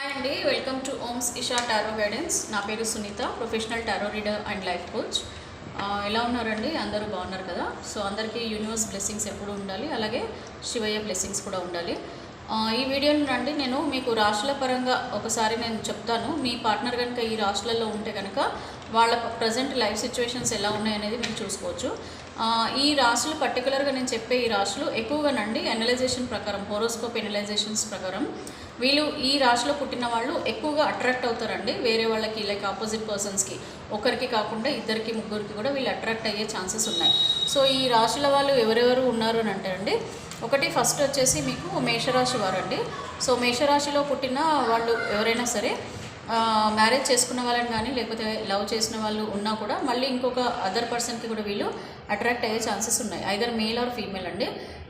Hi అండి, welcome to Om's Isha tarot guidance. నా పేరు Sunitha, professional tarot reader and life coach. ఎలా ఉన్నారండి? అందరూ బాగున్నారు కదా? సో అందరికీ యూనివర్స్ బ్లెస్సింగ్స్ ఎప్పుడు ఉండాలి, అలాగే శివయ్య బ్లెస్సింగ్స్ కూడా ఉండాలి. ఈ వీడియోలో నండి నేను మీకు రాశుల పరంగా ఒకసారి నేను చెప్తాను. మీ పార్ట్నర్ కనుక ఈ రాశులలో ఉంటే కనుక వాళ్ళ ప్రజెంట్ లైఫ్ సిచ్యువేషన్స్ ఎలా ఉన్నాయనేది మీరు చూసుకోవచ్చు. ఈ రాశులు పర్టికులర్గా నేను చెప్పే ఈ రాశులు ఎక్కువగా నండి ఎనలైజేషన్ ప్రకారం, హోరోస్కోప్ ఎనలైజేషన్స్ ప్రకారం వీళ్ళు ఈ రాశిలో పుట్టిన వాళ్ళు ఎక్కువగా అట్రాక్ట్ అవుతారండి వేరే వాళ్ళకి, లైక్ ఆపోజిట్ పర్సన్స్కి. ఒకరికి కాకుండా ఇద్దరికి ముగ్గురికి కూడా వీళ్ళు అట్రాక్ట్ అయ్యే ఛాన్సెస్ ఉన్నాయి. సో ఈ రాశుల వాళ్ళు ఎవరెవరు ఉన్నారు అని అంటారండి. ఒకటి ఫస్ట్ వచ్చేసి మీకు మేషరాశి వారండి. సో మేషరాశిలో పుట్టిన వాళ్ళు ఎవరైనా సరే మ్యారేజ్ చేసుకున్న వాళ్ళని కానీ లేకపోతే లవ్ చేసిన వాళ్ళు ఉన్నా కూడా మళ్ళీ ఇంకొక అదర్ పర్సన్కి కూడా వీళ్ళు అట్రాక్ట్ అయ్యే ఛాన్సెస్ ఉన్నాయి, ఐదర్ మేల్ ఆర్ ఫీమేల్ అండి.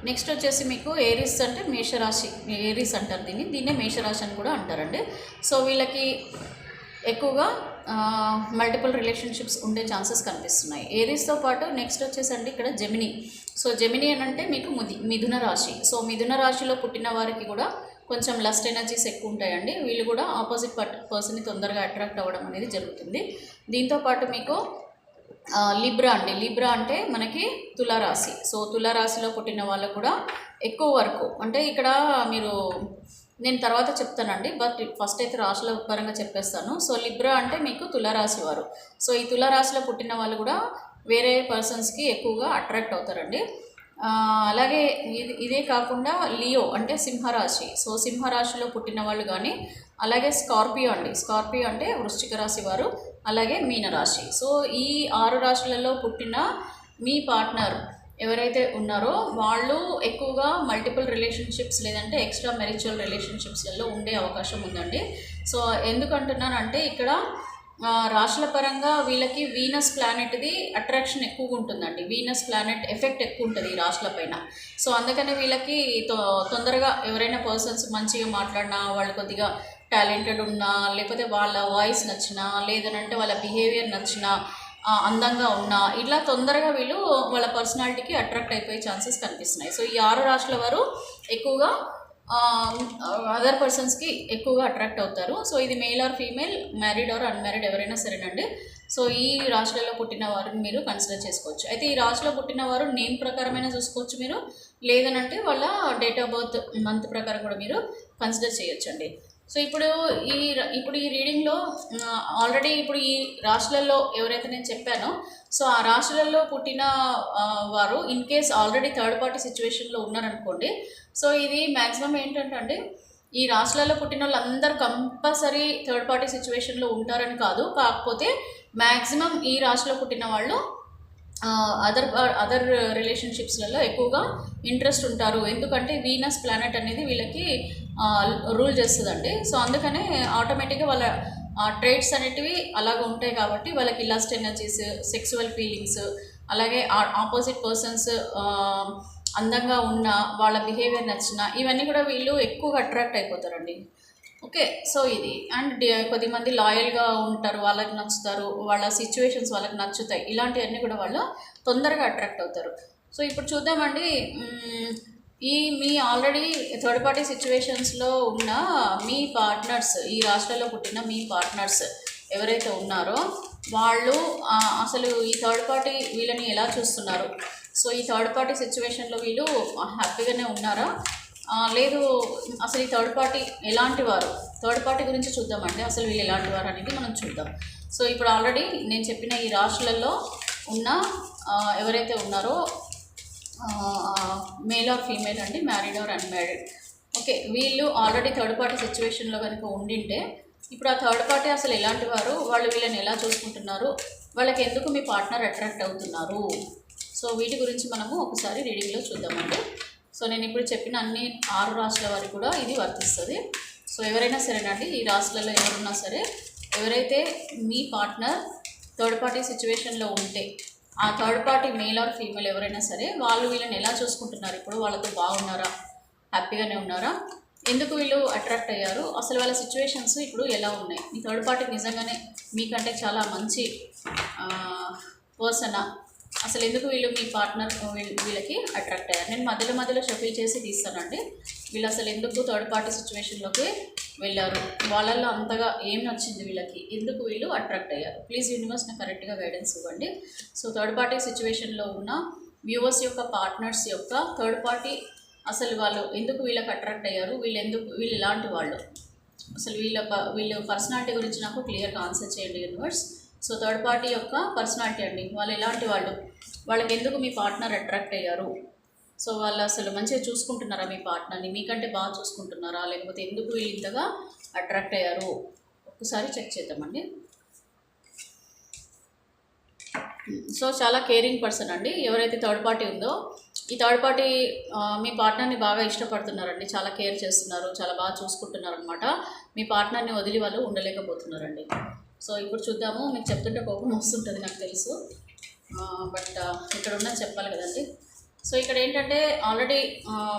నెక్స్ట్ వచ్చేసి మీకు ఏరీస్ అంటే మేషరాశి, ఏరీస్ అంటారు దీన్నే మేషరాశి అని కూడా అంటారండి. సో వీళ్ళకి ఎక్కువగా మల్టిపుల్ రిలేషన్షిప్స్ ఉండే ఛాన్సెస్ కనిపిస్తున్నాయి. ఏరీస్తో పాటు నెక్స్ట్ వచ్చేసండి ఇక్కడ జెమినీ. సో జెమినీ అని అంటే మీకు మిథున రాశి. సో మిథున రాశిలో పుట్టిన వారికి కూడా కొంచెం లస్ట్ ఎనర్జీస్ ఎక్కువ ఉంటాయండి. వీళ్ళు కూడా ఆపోజిట్ పర్సన్ని తొందరగా అట్రాక్ట్ అవ్వడం అనేది జరుగుతుంది. దీంతోపాటు మీకు లిబ్రా అండి. లిబ్రా అంటే మనకి తులారాశి. సో తులారాశిలో పుట్టిన వాళ్ళు కూడా ఎక్కువ వరకు అంటే ఇక్కడ మీరు నేను తర్వాత చెప్తానండి, బట్ ఫస్ట్ అయితే రాశుల పరంగా చెప్పేస్తాను. సో లిబ్రా అంటే మీకు తులారాశి వారు. సో ఈ తులారాశిలో పుట్టిన వాళ్ళు కూడా వేరే పర్సన్స్కి ఎక్కువగా అట్రాక్ట్ అవుతారండి. అలాగే ఇదే కాకుండా లియో అంటే సింహరాశి. సో సింహరాశిలో పుట్టిన వాళ్ళు కానీ, అలాగే స్కార్పియో అండి. స్కార్పియో అంటే వృశ్చిక రాశి వారు, అలాగే మీనరాశి. సో ఈ 6 రాశులలో పుట్టిన మీ పార్ట్నర్ ఎవరైతే ఉన్నారో వాళ్ళు ఎక్కువగా మల్టిపుల్ రిలేషన్షిప్స్ లేదంటే ఎక్స్ట్రా మ్యారిచువల్ రిలేషన్షిప్స్లలో ఉండే అవకాశం ఉందండి. సో ఎందుకంటున్నానంటే ఇక్కడ రాశుల పరంగా వీళ్ళకి వీనస్ ప్లానెట్ది అట్రాక్షన్ ఎక్కువగా ఉంటుందండి. వీనస్ ప్లానెట్ ఎఫెక్ట్ ఎక్కువ ఉంటుంది ఈ రాశుల పైన. సో అందుకనే వీళ్ళకి తొందరగా ఎవరైనా పర్సన్స్ మంచిగా మాట్లాడినా, వాళ్ళు కొద్దిగా టాలెంటెడ్ ఉన్నా, లేకపోతే వాళ్ళ వాయిస్ నచ్చినా, లేదనంటే వాళ్ళ బిహేవియర్ నచ్చినా, అందంగా ఉన్నా, ఇలా తొందరగా వీళ్ళు వాళ్ళ పర్సనాలిటీకి అట్రాక్ట్ అయిపోయే ఛాన్సెస్ కనిపిస్తున్నాయి. సో ఈ 6 రాశుల వారు ఎక్కువగా అదర్ పర్సన్స్కి ఎక్కువగా అట్రాక్ట్ అవుతారు. సో ఇది male or female, married or unmarried ఎవరైనా సరేనండి. సో ఈ రాశులలో పుట్టిన వారిని మీరు కన్సిడర్ చేసుకోవచ్చు. అయితే ఈ రాశిలో పుట్టిన వారు నేమ్ ప్రకారమైనా చూసుకోవచ్చు మీరు, లేదనంటే వాళ్ళ డేట్ ఆఫ్ బర్త్ మంత్ ప్రకారం కూడా మీరు కన్సిడర్ చేయొచ్చండి. సో ఇప్పుడు ఈ రీడింగ్లో ఆల్రెడీ ఇప్పుడు ఈ రాశులలో ఎవరైతే నేను చెప్పానో, సో ఆ రాశులలో పుట్టిన వారు in case already third party సిచ్యువేషన్లో ఉన్నారనుకోండి. సో ఇది మ్యాక్సిమం ఏంటంటే అండి, ఈ రాశులలో పుట్టిన వాళ్ళందరూ కంపల్సరీ థర్డ్ పార్టీ సిచ్యువేషన్లో ఉంటారని కాదు, కాకపోతే మ్యాక్సిమం ఈ రాశిలో పుట్టిన వాళ్ళు అదర్ రిలేషన్షిప్స్లలో ఎక్కువగా ఇంట్రెస్ట్ ఉంటారు. ఎందుకంటే వీనస్ ప్లానెట్ అనేది వీళ్ళకి రూల్ చేస్తుందండి. సో అందుకనే ఆటోమేటిక్గా వాళ్ళ ట్రేట్స్ అనేటివి అలాగ ఉంటాయి కాబట్టి వాళ్ళకి లస్ట్ ఎనర్జీస్, సెక్సువల్ ఫీలింగ్స్, అలాగే ఆపోజిట్ పర్సన్స్ అందంగా ఉన్న, వాళ్ళ బిహేవియర్ నచ్చిన, ఇవన్నీ కూడా వీళ్ళు ఎక్కువగా అట్రాక్ట్ అయిపోతారండి. ఓకే, సో ఇది అండ్ కొద్దిమంది లాయల్గా ఉంటారు, వాళ్ళకి నచ్చుతారు, వాళ్ళ సిచ్యువేషన్స్ వాళ్ళకి నచ్చుతాయి, ఇలాంటివన్నీ కూడా వాళ్ళు తొందరగా అట్రాక్ట్ అవుతారు. సో ఇప్పుడు చూద్దామండి, మీ ఆల్రెడీ థర్డ్ పార్టీ సిచ్యువేషన్స్లో ఉన్న మీ పార్ట్నర్స్, ఈ రాష్ట్రాల్లో పుట్టిన మీ పార్ట్నర్స్ ఎవరైతే ఉన్నారో వాళ్ళు అసలు ఈ థర్డ్ పార్టీ వీళ్ళని ఎలా చూస్తున్నారు? సో ఈ థర్డ్ పార్టీ సిచ్యువేషన్లో వీళ్ళు హ్యాపీగానే ఉన్నారా, లేదు అసలు ఈ థర్డ్ పార్టీ ఎలాంటి వారు? థర్డ్ పార్టీ గురించి చూద్దామండి, అసలు వీళ్ళు ఎలాంటి వారు అనేది మనం చూద్దాం. సో ఇప్పుడు ఆల్రెడీ నేను చెప్పిన ఈ రాశులలో ఉన్న ఎవరైతే ఉన్నారో మేల్ ఆర్ ఫీమేల్ అండి, మ్యారీడ్ ఆర్ అన్మ్యారీడ్. ఓకే, వీళ్ళు ఆల్రెడీ థర్డ్ పార్టీ సిచ్యువేషన్లో కనుక ఉండింటే ఇప్పుడు ఆ థర్డ్ పార్టీ అసలు ఎలాంటి వారు, వాళ్ళు వీళ్ళని ఎలా చూసుకుంటున్నారు, వాళ్ళకి ఎందుకు మీ పార్ట్నర్ అట్రాక్ట్ అవుతున్నారు? సో వీటి గురించి మనము ఒకసారి రీడింగ్లో చూద్దామండి. సో నేను ఇప్పుడు చెప్పిన అన్ని 6 రాశుల వారికి కూడా ఇది వర్తిస్తుంది. సో ఎవరైనా సరేనండి, ఈ రాశులలో ఎవరున్నా సరే, ఎవరైతే మీ పార్ట్నర్ థర్డ్ పార్టీ సిచ్యువేషన్లో ఉంటే ఆ third party male or female ఎవరైనా సరే వాళ్ళు వీళ్ళని ఎలా చూసుకుంటున్నారు, ఇప్పుడు వాళ్ళతో బాగున్నారా, హ్యాపీగానే ఉన్నారా, ఎందుకు వీళ్ళు అట్రాక్ట్ అయ్యారు, అసలు వాళ్ళ సిచ్యువేషన్స్ ఇప్పుడు ఎలా ఉన్నాయి, మీ థర్డ్ పార్టీ నిజంగానే మీకంటే చాలా మంచి పర్సనా, అసలు ఎందుకు వీళ్ళు మీ పార్ట్నర్ వీళ్ళకి అట్రాక్ట్ అయ్యారు? నేను మధ్యలో షఫిల్ చేసి తీస్తానండి. వీళ్ళు అసలు ఎందుకు థర్డ్ పార్టీ సిచ్యువేషన్లోకి వెళ్ళారు, వాళ్ళల్లో అంతగా ఏం నచ్చింది వీళ్ళకి, ఎందుకు వీళ్ళు అట్రాక్ట్ అయ్యారు. ప్లీజ్ యూనివర్స్ నాకు కరెక్ట్గా గైడెన్స్ ఇవ్వండి. సో థర్డ్ పార్టీ సిచ్యువేషన్లో ఉన్న వ్యూవర్స్ యొక్క పార్ట్నర్స్ యొక్క థర్డ్ పార్టీ అసలు వాళ్ళు ఎందుకు వీళ్ళకి అట్రాక్ట్ అయ్యారు, వీళ్ళు ఎలాంటి వాళ్ళు, అసలు వీళ్ళ పర్సనాలిటీ గురించి నాకు క్లియర్గా ఆన్సర్ చేయండి యూనివర్స్. సో థర్డ్ పార్టీ యొక్క పర్సనాలిటీ అండి, వాళ్ళు ఎలాంటి వాళ్ళు, వాళ్ళకి ఎందుకు మీ పార్ట్నర్ అట్రాక్ట్ అయ్యారు, సో వాళ్ళు అసలు మంచిగా చూసుకుంటున్నారా మీ పార్ట్నర్ని, మీకంటే బాగా చూసుకుంటున్నారా, లేకపోతే ఎందుకు వీళ్ళు ఇంతగా అట్రాక్ట్ అయ్యారు ఒకసారి చెక్ చేద్దామండి. సో చాలా కేరింగ్ పర్సన్ అండి ఎవరైతే థర్డ్ పార్టీ ఉందో, ఈ థర్డ్ పార్టీ మీ పార్ట్నర్ని బాగా ఇష్టపడుతున్నారండి, చాలా కేర్ చేస్తున్నారు, చాలా బాగా చూసుకుంటున్నారు అనమాట. మీ పార్ట్నర్ని వదిలి వాళ్ళు ఉండలేకపోతున్నారండి. సో ఇప్పుడు చూద్దాము. మీకు చెప్తుంటే కోపం వస్తుంటుంది నాకు తెలుసు, బట్ ఇక్కడ ఉన్నది చెప్పాలి కదండి. సో ఇక్కడ ఏంటంటే ఆల్రెడీ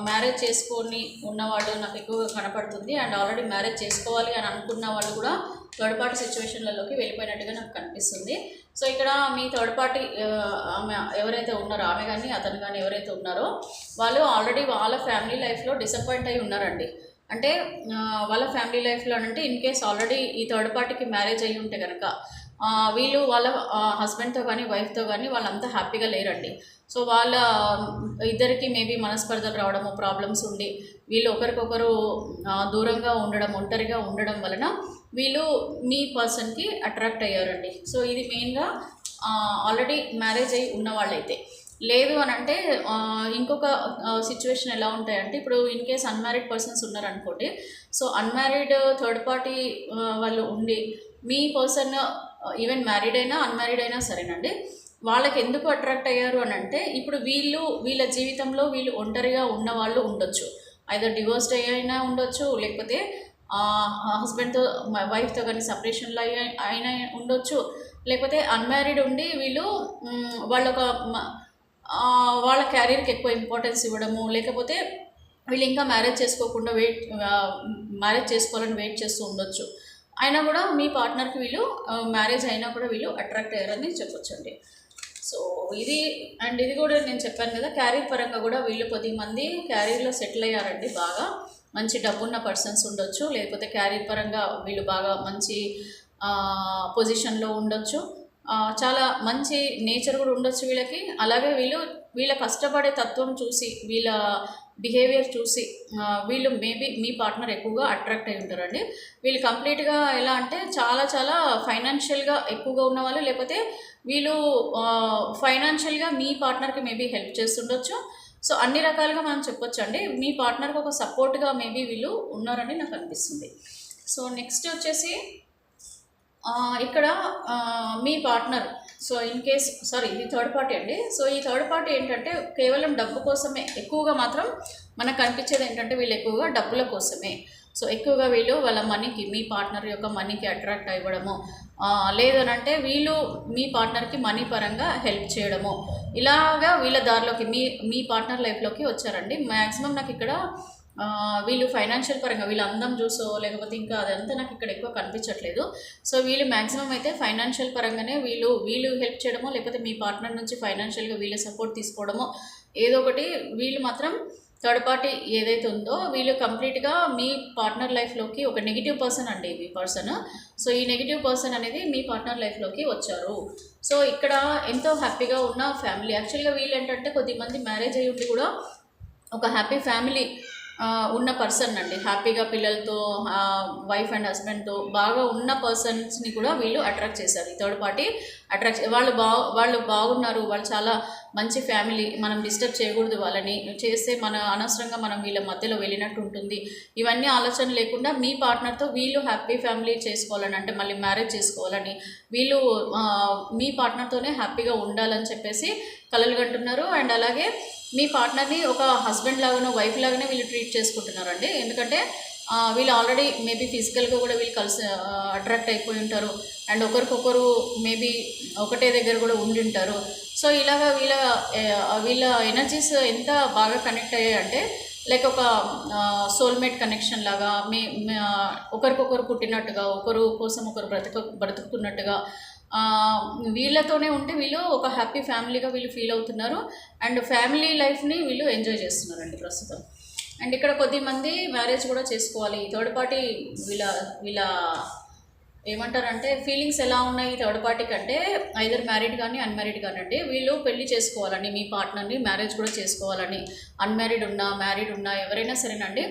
మ్యారేజ్ చేసుకొని ఉన్నవాళ్ళు నాకు ఎక్కువగా కనపడుతుంది, అండ్ ఆల్రెడీ మ్యారేజ్ చేసుకోవాలి అని అనుకున్న వాళ్ళు కూడా థర్డ్ పార్టీ సిచ్యువేషన్లలోకి వెళ్ళిపోయినట్టుగా నాకు కనిపిస్తుంది. సో ఇక్కడ మీ థర్డ్ పార్టీ ఆమె ఎవరైతే ఉన్నారో, ఆమె కానీ అతను కానీ ఎవరైతే ఉన్నారో వాళ్ళు ఆల్రెడీ వాళ్ళ ఫ్యామిలీ లైఫ్లో డిసప్పాయింట్ అయి ఉన్నారండి. అంటే వాళ్ళ ఫ్యామిలీ లైఫ్లో అంటే ఇన్ కేస్ ఆల్రెడీ ఈ థర్డ్ పార్టీకి మ్యారేజ్ అయ్యి ఉంటే కనుక వీళ్ళు వాళ్ళ హస్బెండ్తో కానీ వైఫ్తో కానీ వాళ్ళంతా హ్యాపీగా లేరండి. సో వాళ్ళ ఇద్దరికి మేబీ మనస్పర్ధలు రావడము, ప్రాబ్లమ్స్ ఉండి వీళ్ళు ఒకరికొకరు దూరంగా ఉండడం, ఒంటరిగా ఉండడం వలన వీళ్ళు మీ పర్సన్కి అట్రాక్ట్ అయ్యారండి. సో ఇది మెయిన్గా ఆల్రెడీ మ్యారేజ్ అయ్యి ఉన్న వాళ్ళైతే. లేదు అని అంటే ఇంకొక సిచ్యువేషన్ ఎలా ఉంటాయంటే, ఇప్పుడు ఇన్ కేస్ అన్మ్యారీడ్ పర్సన్స్ ఉన్నారనుకోండి, సో అన్మ్యారీడ్ థర్డ్ పార్టీ వాళ్ళు ఉండి మీ పర్సన్ ఈవెన్ మ్యారీడ్ అయినా అన్మ్యారీడ్ అయినా సరేనండి, వాళ్ళకి ఎందుకు అట్రాక్ట్ అయ్యారు అని అంటే, ఇప్పుడు వీళ్ళ జీవితంలో వీళ్ళు ఒంటరిగా ఉన్న వాళ్ళు ఉండొచ్చు, ఐదర్ డివోర్స్డ్ అయినా ఉండొచ్చు, లేకపోతే హస్బెండ్తో వైఫ్తో కానీ సపరేషన్లో అయినా ఉండొచ్చు, లేకపోతే అన్మ్యారీడ్ ఉండి వీళ్ళు వాళ్ళ క్యారియర్కి ఎక్కువ ఇంపార్టెన్స్ ఇవ్వడము, లేకపోతే వీళ్ళు ఇంకా మ్యారేజ్ చేసుకోకుండా మ్యారేజ్ చేసుకోవాలని వెయిట్ చేస్తూ ఉండొచ్చు. అయినా కూడా మీ పార్ట్నర్కి వీళ్ళు మ్యారేజ్ అయినా కూడా వీళ్ళు అట్రాక్ట్ అయ్యారని చెప్పొచ్చండి. సో ఇది కూడా నేను చెప్పాను కదా, క్యారియర్ పరంగా కూడా వీళ్ళు కొద్దిమంది క్యారియర్లో సెటిల్ అయ్యారండి, బాగా మంచి డబ్బున్న పర్సన్స్ ఉండొచ్చు, లేకపోతే క్యారియర్ పరంగా వీళ్ళు బాగా మంచి పొజిషన్లో ఉండొచ్చు, చాలా మంచి నేచర్ కూడా ఉండొచ్చు వీళ్ళకి. అలాగే వీళ్ళ కష్టపడే తత్వం చూసి, వీళ్ళ బిహేవియర్ చూసి వీళ్ళు మేబీ మీ పార్ట్నర్ ఎక్కువగా అట్రాక్ట్ అయి ఉంటారండి. వీళ్ళు కంప్లీట్గా ఎలా అంటే చాలా చాలా ఫైనాన్షియల్గా ఎక్కువగా ఉన్నవాళ్ళు, లేకపోతే వీళ్ళు ఫైనాన్షియల్గా మీ పార్ట్నర్కి మేబీ హెల్ప్ చేస్తుండొచ్చు. సో అన్ని రకాలుగా మనం చెప్పొచ్చు అండి, మీ పార్ట్నర్కి ఒక సపోర్ట్గా మేబీ వీళ్ళు ఉన్నారని నాకు అనిపిస్తుంది. సో నెక్స్ట్ వచ్చేసి ఇక్కడ మీ పార్ట్నర్, సో ఇన్ కేస్ ఇది థర్డ్ పార్టీ అండి. సో ఈ థర్డ్ పార్టీ ఏంటంటే కేవలం డబ్బు కోసమే, ఎక్కువగా మాత్రం మనకు కనిపించేది ఏంటంటే వీళ్ళు ఎక్కువగా డబ్బుల కోసమే. సో ఎక్కువగా వీళ్ళు వాళ్ళ మనీకి, మీ పార్ట్నర్ యొక్క మనీకి అట్రాక్ట్ అవ్వడము, లేదనంటే వీళ్ళు మీ పార్ట్నర్కి మనీ పరంగా హెల్ప్ చేయడము, ఇలాగా వీళ్ళ దారిలోకి మీ పార్ట్నర్ లైఫ్లోకి వచ్చారండి. మ్యాక్సిమం నాకు ఇక్కడ వీళ్ళు ఫైనాన్షియల్ పరంగా వీళ్ళ అందం చూసో లేకపోతే ఇంకా అదంతా నాకు ఇక్కడ ఎక్కువ కనిపించట్లేదు. సో వీళ్ళు మ్యాక్సిమం అయితే ఫైనాన్షియల్ పరంగానే వీళ్ళు హెల్ప్ చేయడమో, లేకపోతే మీ పార్ట్నర్ నుంచి ఫైనాన్షియల్గా వీళ్ళ సపోర్ట్ తీసుకోవడమో ఏదో ఒకటి. వీళ్ళు మాత్రం థర్డ్ పార్టీ ఏదైతే ఉందో వీళ్ళు కంప్లీట్గా మీ పార్ట్నర్ లైఫ్లోకి ఒక నెగిటివ్ పర్సన్ అండి మీ పర్సన్. సో ఈ నెగిటివ్ పర్సన్ అనేది మీ పార్ట్నర్ లైఫ్లోకి వచ్చారు. సో ఇక్కడ ఎంతో హ్యాపీగా ఉన్న ఫ్యామిలీ, యాక్చువల్గా వీళ్ళు ఏంటంటే కొద్దిమంది మ్యారేజ్ అయ్యి ఉండి కూడా ఒక హ్యాపీ ఫ్యామిలీ ఉన్న పర్సన్ అండి, హ్యాపీగా పిల్లలతో వైఫ్ అండ్ హస్బెండ్తో బాగా ఉన్న పర్సన్స్ని కూడా వీళ్ళు అట్రాక్ట్ చేశారు. ఈ థర్డ్ పార్టీ అట్రాక్ట్, వాళ్ళు బాగున్నారు, వాళ్ళు చాలా మంచి ఫ్యామిలీ, మనం డిస్టర్బ్ చేయకూడదు, వాళ్ళని చేస్తే అనవసరంగా మనం వీళ్ళ మధ్యలో వెళ్ళినట్టు ఉంటుంది, ఇవన్నీ ఆలోచన లేకుండా మీ పార్ట్నర్తో వీళ్ళు హ్యాపీ ఫ్యామిలీ చేసుకోవాలని, అంటే మళ్ళీ మ్యారేజ్ చేసుకోవాలని, వీళ్ళు మీ పార్ట్నర్తోనే హ్యాపీగా ఉండాలని చెప్పేసి కలలు కంటున్నారు. అండ్ అలాగే మీ పార్ట్నర్ని ఒక హస్బెండ్ లాగానో వైఫ్ లాగానే వీళ్ళు ట్రీట్ చేసుకుంటున్నారండి. ఎందుకంటే వీళ్ళు ఆల్రెడీ మేబీ ఫిజికల్గా కూడా వీళ్ళు కలిసి అట్రాక్ట్ అయిపోయి ఉంటారు, అండ్ ఒకరికొకరు మేబీ ఒకటే దగ్గర కూడా ఉండి ఉంటారు. సో ఇలాగా వీళ్ళ ఎనర్జీస్ ఎంత బాగా కనెక్ట్ అయ్యాయంటే లైక్ ఒక సోల్మేట్ కనెక్షన్ లాగా, ఒకరికొకరు పుట్టినట్టుగా, ఒకరు కోసం ఒకరు బ్రతుకుతున్నట్టుగా వీళ్ళతోనే ఉంటే వీళ్ళు ఒక హ్యాపీ ఫ్యామిలీగా వీళ్ళు ఫీల్ అవుతున్నారు, అండ్ ఫ్యామిలీ లైఫ్ని వీళ్ళు ఎంజాయ్ చేస్తున్నారండి ప్రస్తుతం. అండ్ ఇక్కడ కొద్దిమంది మ్యారేజ్ కూడా చేసుకోవాలి. థర్డ్ పార్టీ వీళ్ళ వీళ్ళ ఏమంటారంటే ఫీలింగ్స్ ఎలా ఉన్నాయి థర్డ్ పార్టీ కంటే, ఐదర్ మ్యారీడ్ కానీ అన్మ్యారీడ్ కానివ్వండి, వీళ్ళు పెళ్లి చేసుకోవాలని మీ పార్ట్నర్ని మ్యారేజ్ కూడా చేసుకోవాలని, అన్మ్యారీడ్ ఉన్నా మ్యారీడ్ ఉన్నా ఎవరైనా సరేనండి,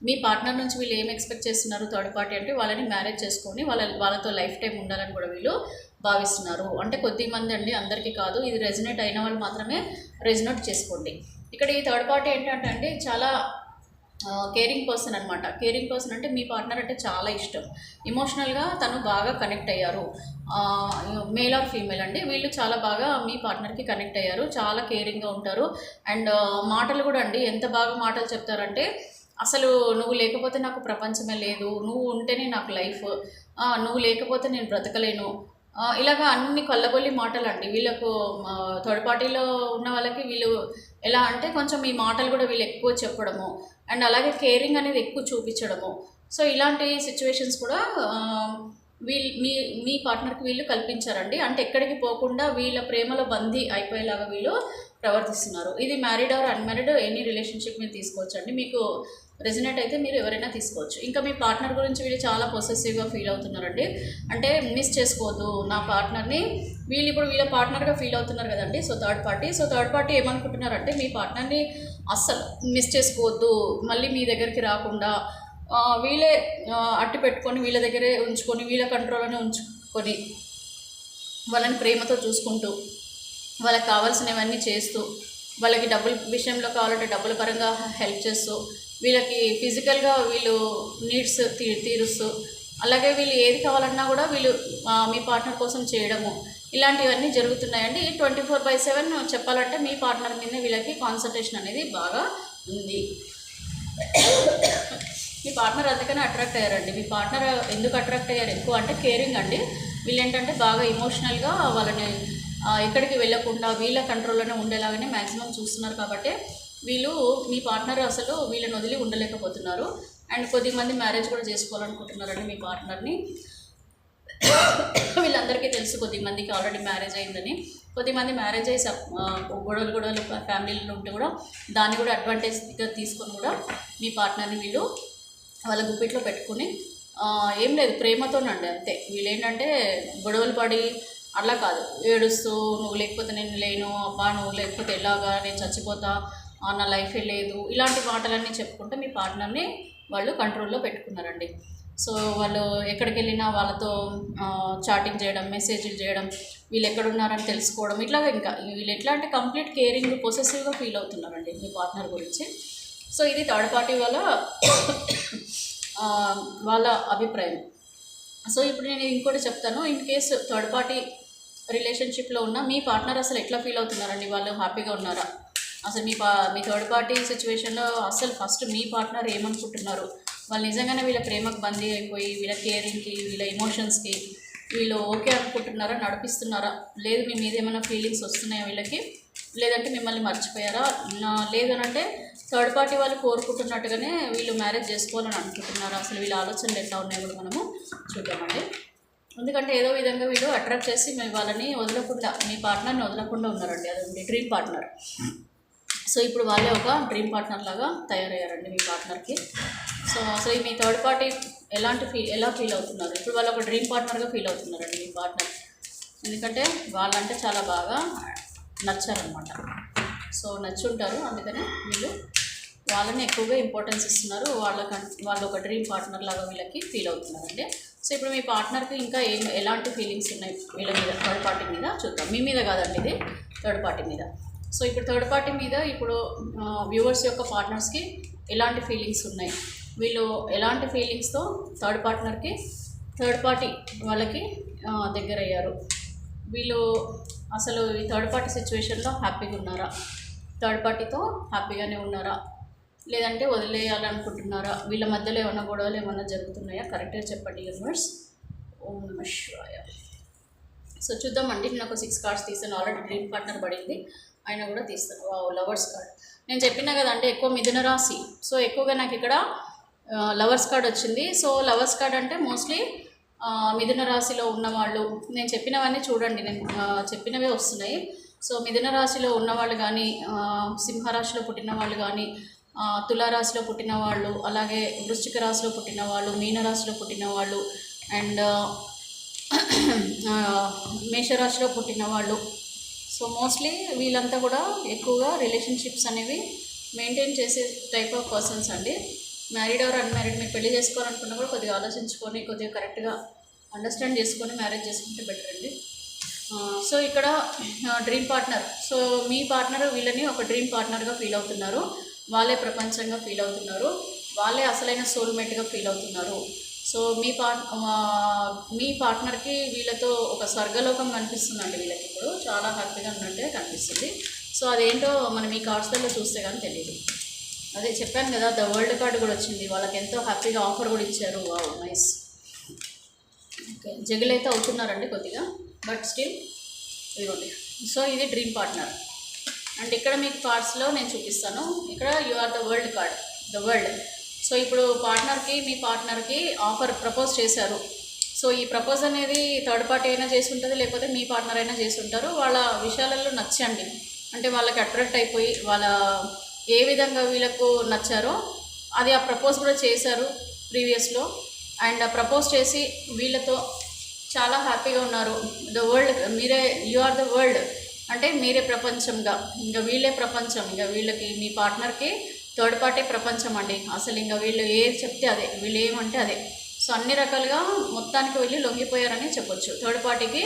మీ పార్ట్నర్ నుంచి వీళ్ళు ఏం ఎక్స్పెక్ట్ చేస్తున్నారు థర్డ్ పార్టీ అంటే వాళ్ళని మ్యారేజ్ చేసుకొని వాళ్ళతో లైఫ్ టైం ఉండాలని కూడా వీళ్ళు భావిస్తున్నారు. అంటే కొద్దిమంది అండి, అందరికీ కాదు. ఇది రెజినేట్ అయిన వాళ్ళు మాత్రమే రెజినేట్ చేసుకోండి. ఇక్కడ ఈ థర్డ్ పార్టీ ఏంటంటే అండి చాలా కేరింగ్ పర్సన్ అనమాట. కేరింగ్ పర్సన్ అంటే మీ పార్ట్నర్ అంటే చాలా ఇష్టం, ఎమోషనల్గా తను బాగా కనెక్ట్ అయ్యారు. మేల్ ఆర్ ఫీమేల్ అండి, వీళ్ళు చాలా బాగా మీ పార్ట్నర్కి కనెక్ట్ అయ్యారు, చాలా కేరింగ్గా ఉంటారు. అండ్ మాటలు కూడా అండి ఎంత బాగా మాటలు చెప్తారంటే, అసలు నువ్వు లేకపోతే నాకు ప్రపంచమే లేదు, నువ్వు ఉంటేనే నాకు లైఫ్, నువ్వు లేకపోతే నేను బ్రతకలేను, ఇలాగా అన్ని కళ్ళబొల్లి మాటలు అండి. వీళ్ళకు థర్డ్ పార్టీలో ఉన్న వాళ్ళకి వీళ్ళు ఎలా అంటే కొంచెం ఈ మాటలు కూడా వీళ్ళు ఎక్కువ చెప్పడము, అండ్ అలాగే కేరింగ్ అనేది ఎక్కువ చూపించడము. సో ఇలాంటి సిచ్యువేషన్స్ కూడా మీ పార్ట్నర్కి వీళ్ళు కల్పించారండి. అంటే ఎక్కడికి పోకుండా వీళ్ళ ప్రేమలో బందీ అయిపోయేలాగా వీళ్ళు ప్రవర్తిస్తున్నారు. ఇది married or unmarried any relationship మీరు తీసుకోవచ్చు అండి. మీకు రెజినేట్ అయితే మీరు ఎవరైనా తీసుకోవచ్చు. ఇంకా మీ పార్ట్నర్ గురించి వీళ్ళు చాలా పొసెసివ్గా ఫీల్ అవుతున్నారండి. అంటే మిస్ చేసుకోవద్దు నా పార్ట్నర్ని, వీళ్ళు ఇప్పుడు వీళ్ళ పార్ట్నర్గా ఫీల్ అవుతున్నారు కదండి. సో థర్డ్ పార్టీ ఏమనుకుంటున్నారంటే మీ పార్ట్నర్ని అస్సలు మిస్ చేసుకోవద్దు, మళ్ళీ మీ దగ్గరికి రాకుండా వీళ్ళే అట్టి పెట్టుకొని వీళ్ళ దగ్గరే ఉంచుకొని వీళ్ళ కంట్రోల్లోనే ఉంచుకొని వాళ్ళని ప్రేమతో చూసుకుంటూ వాళ్ళకి కావాల్సినవన్నీ చేస్తూ, వాళ్ళకి డబ్బుల విషయంలో కావాలంటే డబ్బుల పరంగా హెల్ప్ చేస్తూ, వీళ్ళకి ఫిజికల్గా వీళ్ళు నీడ్స్ తీరుస్తూ, అలాగే వీళ్ళు ఏది కావాలన్నా కూడా వీళ్ళు మీ పార్ట్నర్ కోసం చేయడము, ఇలాంటివన్నీ జరుగుతున్నాయండి. 24/7 చెప్పాలంటే మీ పార్ట్నర్ మీద వీళ్ళకి కాన్సన్ట్రేషన్ అనేది బాగా ఉంది. మీ పార్ట్నర్ అందుకనే అట్రాక్ట్ అయ్యారండి. మీ పార్ట్నర్ ఎందుకు అట్రాక్ట్ అయ్యారు ఎక్కువ అంటే కేరింగ్ అండి. వీళ్ళు ఏంటంటే బాగా ఎమోషనల్గా వాళ్ళని ఎక్కడికి వెళ్ళకుండా వీళ్ళ కంట్రోల్లోనే ఉండేలాగానే మ్యాక్సిమం చూస్తున్నారు. కాబట్టి వీళ్ళు మీ పార్ట్నర్ అసలు వీళ్ళని వదిలి ఉండలేకపోతున్నారు. అండ్ కొద్దిమంది మ్యారేజ్ కూడా చేసుకోవాలనుకుంటున్నారండి మీ పార్ట్నర్ని. వీళ్ళందరికీ తెలుసు కొద్దిమందికి ఆల్రెడీ మ్యారేజ్ అయిందని. కొద్దిమంది మ్యారేజ్ అయ్యి గొడవలు ఫ్యామిలీలో ఉంటే కూడా దాన్ని కూడా అడ్వాంటేజ్గా తీసుకొని కూడా మీ పార్ట్నర్ని వీళ్ళు వాళ్ళ గుప్పిట్లో పెట్టుకుని ఏం లేదు ప్రేమతోనండి అంతే. వీళ్ళు ఏంటంటే గొడవలు పడి అట్లా కాదు, ఏడుస్తూ నువ్వు లేకపోతే నేను లేను, అబ్బా నువ్వు లేకపోతే ఎలాగా నేను చచ్చిపోతా, నా లైఫే లేదు, ఇలాంటి మాటలన్నీ చెప్పుకుంటే మీ పార్ట్నర్ని వాళ్ళు కంట్రోల్లో పెట్టుకున్నారండి. సో వాళ్ళు ఎక్కడికి వెళ్ళినా వాళ్ళతో చాటింగ్ చేయడం, మెసేజ్లు చేయడం, వీళ్ళు ఎక్కడున్నారని తెలుసుకోవడం, ఇట్లాగా ఇంకా వీళ్ళు ఎట్లా అంటే కంప్లీట్ కేరింగ్ పొసెసివ్గా ఫీల్ అవుతున్నారండి మీ పార్ట్నర్ గురించి. సో ఇది థర్డ్ పార్టీ వాళ్ళ అభిప్రాయం. సో ఇప్పుడు నేను ఇంకోటి చెప్తాను. ఇన్ కేసు థర్డ్ పార్టీ రిలేషన్షిప్లో ఉన్న మీ పార్ట్నర్ అసలు ఎట్లా ఫీల్ అవుతున్నారండి, వాళ్ళు హ్యాపీగా ఉన్నారా, అసలు మీ థర్డ్ పార్టీ సిచ్యువేషన్లో అసలు ఫస్ట్ మీ పార్ట్నర్ ఏమనుకుంటున్నారు, వాళ్ళు నిజంగానే వీళ్ళ ప్రేమకు బందీ అయిపోయి వీళ్ళ కేరింగ్కి వీళ్ళ ఎమోషన్స్కి వీళ్ళు ఓకే అనుకుంటున్నారా, నడిపిస్తున్నారా, లేదు మీ మీద ఏమైనా ఫీలింగ్స్ వస్తున్నాయా వీళ్ళకి, లేదంటే మిమ్మల్ని మర్చిపోయారా, లేదనంటే థర్డ్ పార్టీ వాళ్ళు కోరుకుంటున్నట్టుగానే వీళ్ళు మ్యారేజ్ చేసుకోవాలని అనుకుంటున్నారా, అసలు వీళ్ళ ఆలోచనలు ఎట్లా ఉన్నాయో కూడా మనము చూద్దామండి. ఎందుకంటే ఏదో విధంగా వీళ్ళు అట్రాక్ట్ చేసి వాళ్ళని వదలకుండా మీ పార్ట్నర్ని వదలకుండా ఉన్నారండి. అదండి డ్రీమ్ పార్ట్నర్. సో ఇప్పుడు వాళ్ళే ఒక డ్రీమ్ పార్ట్నర్ లాగా తయారయ్యారండి మీ పార్ట్నర్కి. సో అసలు మీ థర్డ్ పార్టీ ఎలా ఫీల్ అవుతున్నారు, ఇప్పుడు వాళ్ళు ఒక డ్రీమ్ పార్ట్నర్గా ఫీల్ అవుతున్నారండి మీ పార్ట్నర్. ఎందుకంటే వాళ్ళంటే చాలా బాగా నచ్చారనమాట. సో నచ్చుంటారు, అందుకని వీళ్ళు వాళ్ళని ఎక్కువగా ఇంపార్టెన్స్ ఇస్తున్నారు. వాళ్ళు ఒక డ్రీమ్ పార్ట్నర్ లాగా వీళ్ళకి ఫీల్ అవుతున్నారండి. సో ఇప్పుడు మీ పార్ట్నర్కి ఇంకా ఎలాంటి ఫీలింగ్స్ ఉన్నాయి వీళ్ళ మీద, థర్డ్ పార్టీ మీద చూద్దాం. మీ మీద కాదండి, ఇది థర్డ్ పార్టీ మీద. సో ఇప్పుడు థర్డ్ పార్టీ మీద ఇప్పుడు వ్యూవర్స్ యొక్క పార్ట్నర్స్కి ఎలాంటి ఫీలింగ్స్ ఉన్నాయి, వీళ్ళు ఎలాంటి ఫీలింగ్స్తో థర్డ్ పార్టీ వాళ్ళకి దగ్గర అయ్యారు, వీళ్ళు అసలు ఈ థర్డ్ పార్టీ సిచ్యువేషన్లో హ్యాపీగా ఉన్నారా, థర్డ్ పార్టీతో హ్యాపీగానే ఉన్నారా, లేదంటే వదిలేయాలనుకుంటున్నారా, వీళ్ళ మధ్యలో ఏమైనా గొడవలు ఏమైనా జరుగుతున్నాయా, కరెక్ట్గా చెప్పండి యూనివర్స్. ఓం నమః శివాయ. సో చూద్దామండి. నేను ఒక 6 కార్డ్స్ తీసాను. ఆల్రెడీ డ్రీమ్ పార్ట్నర్ పడింది, అయినా కూడా తీస్తాను. లవర్స్ కార్డ్ నేను చెప్పినా కదండి, ఎక్కువ మిథున రాశి. సో ఎక్కువగా నాకు ఇక్కడ లవర్స్ కార్డ్ వచ్చింది. సో లవర్స్ కార్డ్ అంటే మోస్ట్లీ మిథున రాశిలో ఉన్నవాళ్ళు. నేను చెప్పినవన్నీ చూడండి, నేను చెప్పినవే వస్తున్నాయి. సో మిథున రాశిలో ఉన్నవాళ్ళు కానీ, సింహరాశిలో పుట్టిన వాళ్ళు కానీ, తులారాశిలో పుట్టిన వాళ్ళు, అలాగే వృశ్చిక రాశిలో పుట్టిన వాళ్ళు, మీనరాశిలో పుట్టిన వాళ్ళు, అండ్ మేషరాశిలో పుట్టిన వాళ్ళు. సో మోస్ట్లీ వీళ్ళంతా కూడా ఎక్కువగా రిలేషన్షిప్స్ అనేవి మెయింటైన్ చేసే టైప్ ఆఫ్ పర్సన్స్ అండి. మ్యారీడ్ ఆర్ అన్మ్యారీడ్, మీరు పెళ్లి చేసుకోవాలనుకున్నా కూడా కొద్దిగా ఆలోచించుకొని కొద్దిగా కరెక్ట్గా అండర్స్టాండ్ చేసుకొని మ్యారేజ్ చేసుకుంటే బెటర్ అండి. సో ఇక్కడ డ్రీమ్ పార్ట్నర్. సో మీ పార్ట్నర్ వీళ్ళని ఒక డ్రీమ్ పార్ట్నర్గా ఫీల్ అవుతున్నారు, వాళ్ళే ప్రపంచంగా ఫీల్ అవుతున్నారు, వాళ్ళే అసలైన సోల్మేట్గా ఫీల్ అవుతున్నారు. సో మీ పార్ట్నర్కి వీళ్ళతో ఒక స్వర్గలోకం కనిపిస్తుందండి. వీళ్ళకి ఇప్పుడు చాలా హ్యాపీగా ఉన్నట్టే కనిపిస్తుంది. సో అదేంటో మనం ఈ కార్డ్స్లలో చూస్తే కానీ తెలియదు. అదే చెప్పాను కదా, ద వరల్డ్ కార్డు కూడా వచ్చింది, వాళ్ళకి ఎంతో హ్యాపీగా ఆఫర్ కూడా ఇచ్చారు. Wow, nice. ఓకే, జగులు అయితే అవుతున్నారండి కొద్దిగా, బట్ స్టిల్ ఇదిగోండి. సో ఇది డ్రీమ్ పార్ట్నర్. అండ్ ఇక్కడ మీకు కార్డ్స్లో నేను చూపిస్తాను. ఇక్కడ you are the world card, the world. So ఇప్పుడు మీ పార్ట్నర్కి ఆఫర్ ప్రపోజ్ చేశారు. సో ఈ ప్రపోజ్ అనేది థర్డ్ పార్టీ అయినా చేసి ఉంటుంది, లేకపోతే మీ పార్ట్నర్ అయినా చేసి ఉంటారు. వాళ్ళ విషయాలలో నచ్చండి, అంటే వాళ్ళకి అట్రాక్ట్ అయిపోయి వాళ్ళ ఏ విధంగా వీళ్ళకు నచ్చారో అది ఆ ప్రపోజ్ కూడా చేశారు ప్రీవియస్లో. అండ్ ప్రపోజ్ చేసి వీళ్ళతో చాలా హ్యాపీగా ఉన్నారు. ద వరల్డ్, మీరే, యు ఆర్ ద వరల్డ్, అంటే మీరే ప్రపంచంగా, ఇంకా వీళ్ళే ప్రపంచం. ఇంకా వీళ్ళకి, మీ పార్ట్నర్కి థర్డ్ పార్టీ ప్రపంచం అండి. అసలు ఇంకా వీళ్ళు ఏది చెప్తే అదే, వీళ్ళు ఏమంటే అదే. సో అన్ని రకాలుగా మొత్తానికి వెళ్ళి లొంగిపోయారని చెప్పొచ్చు. థర్డ్ పార్టీకి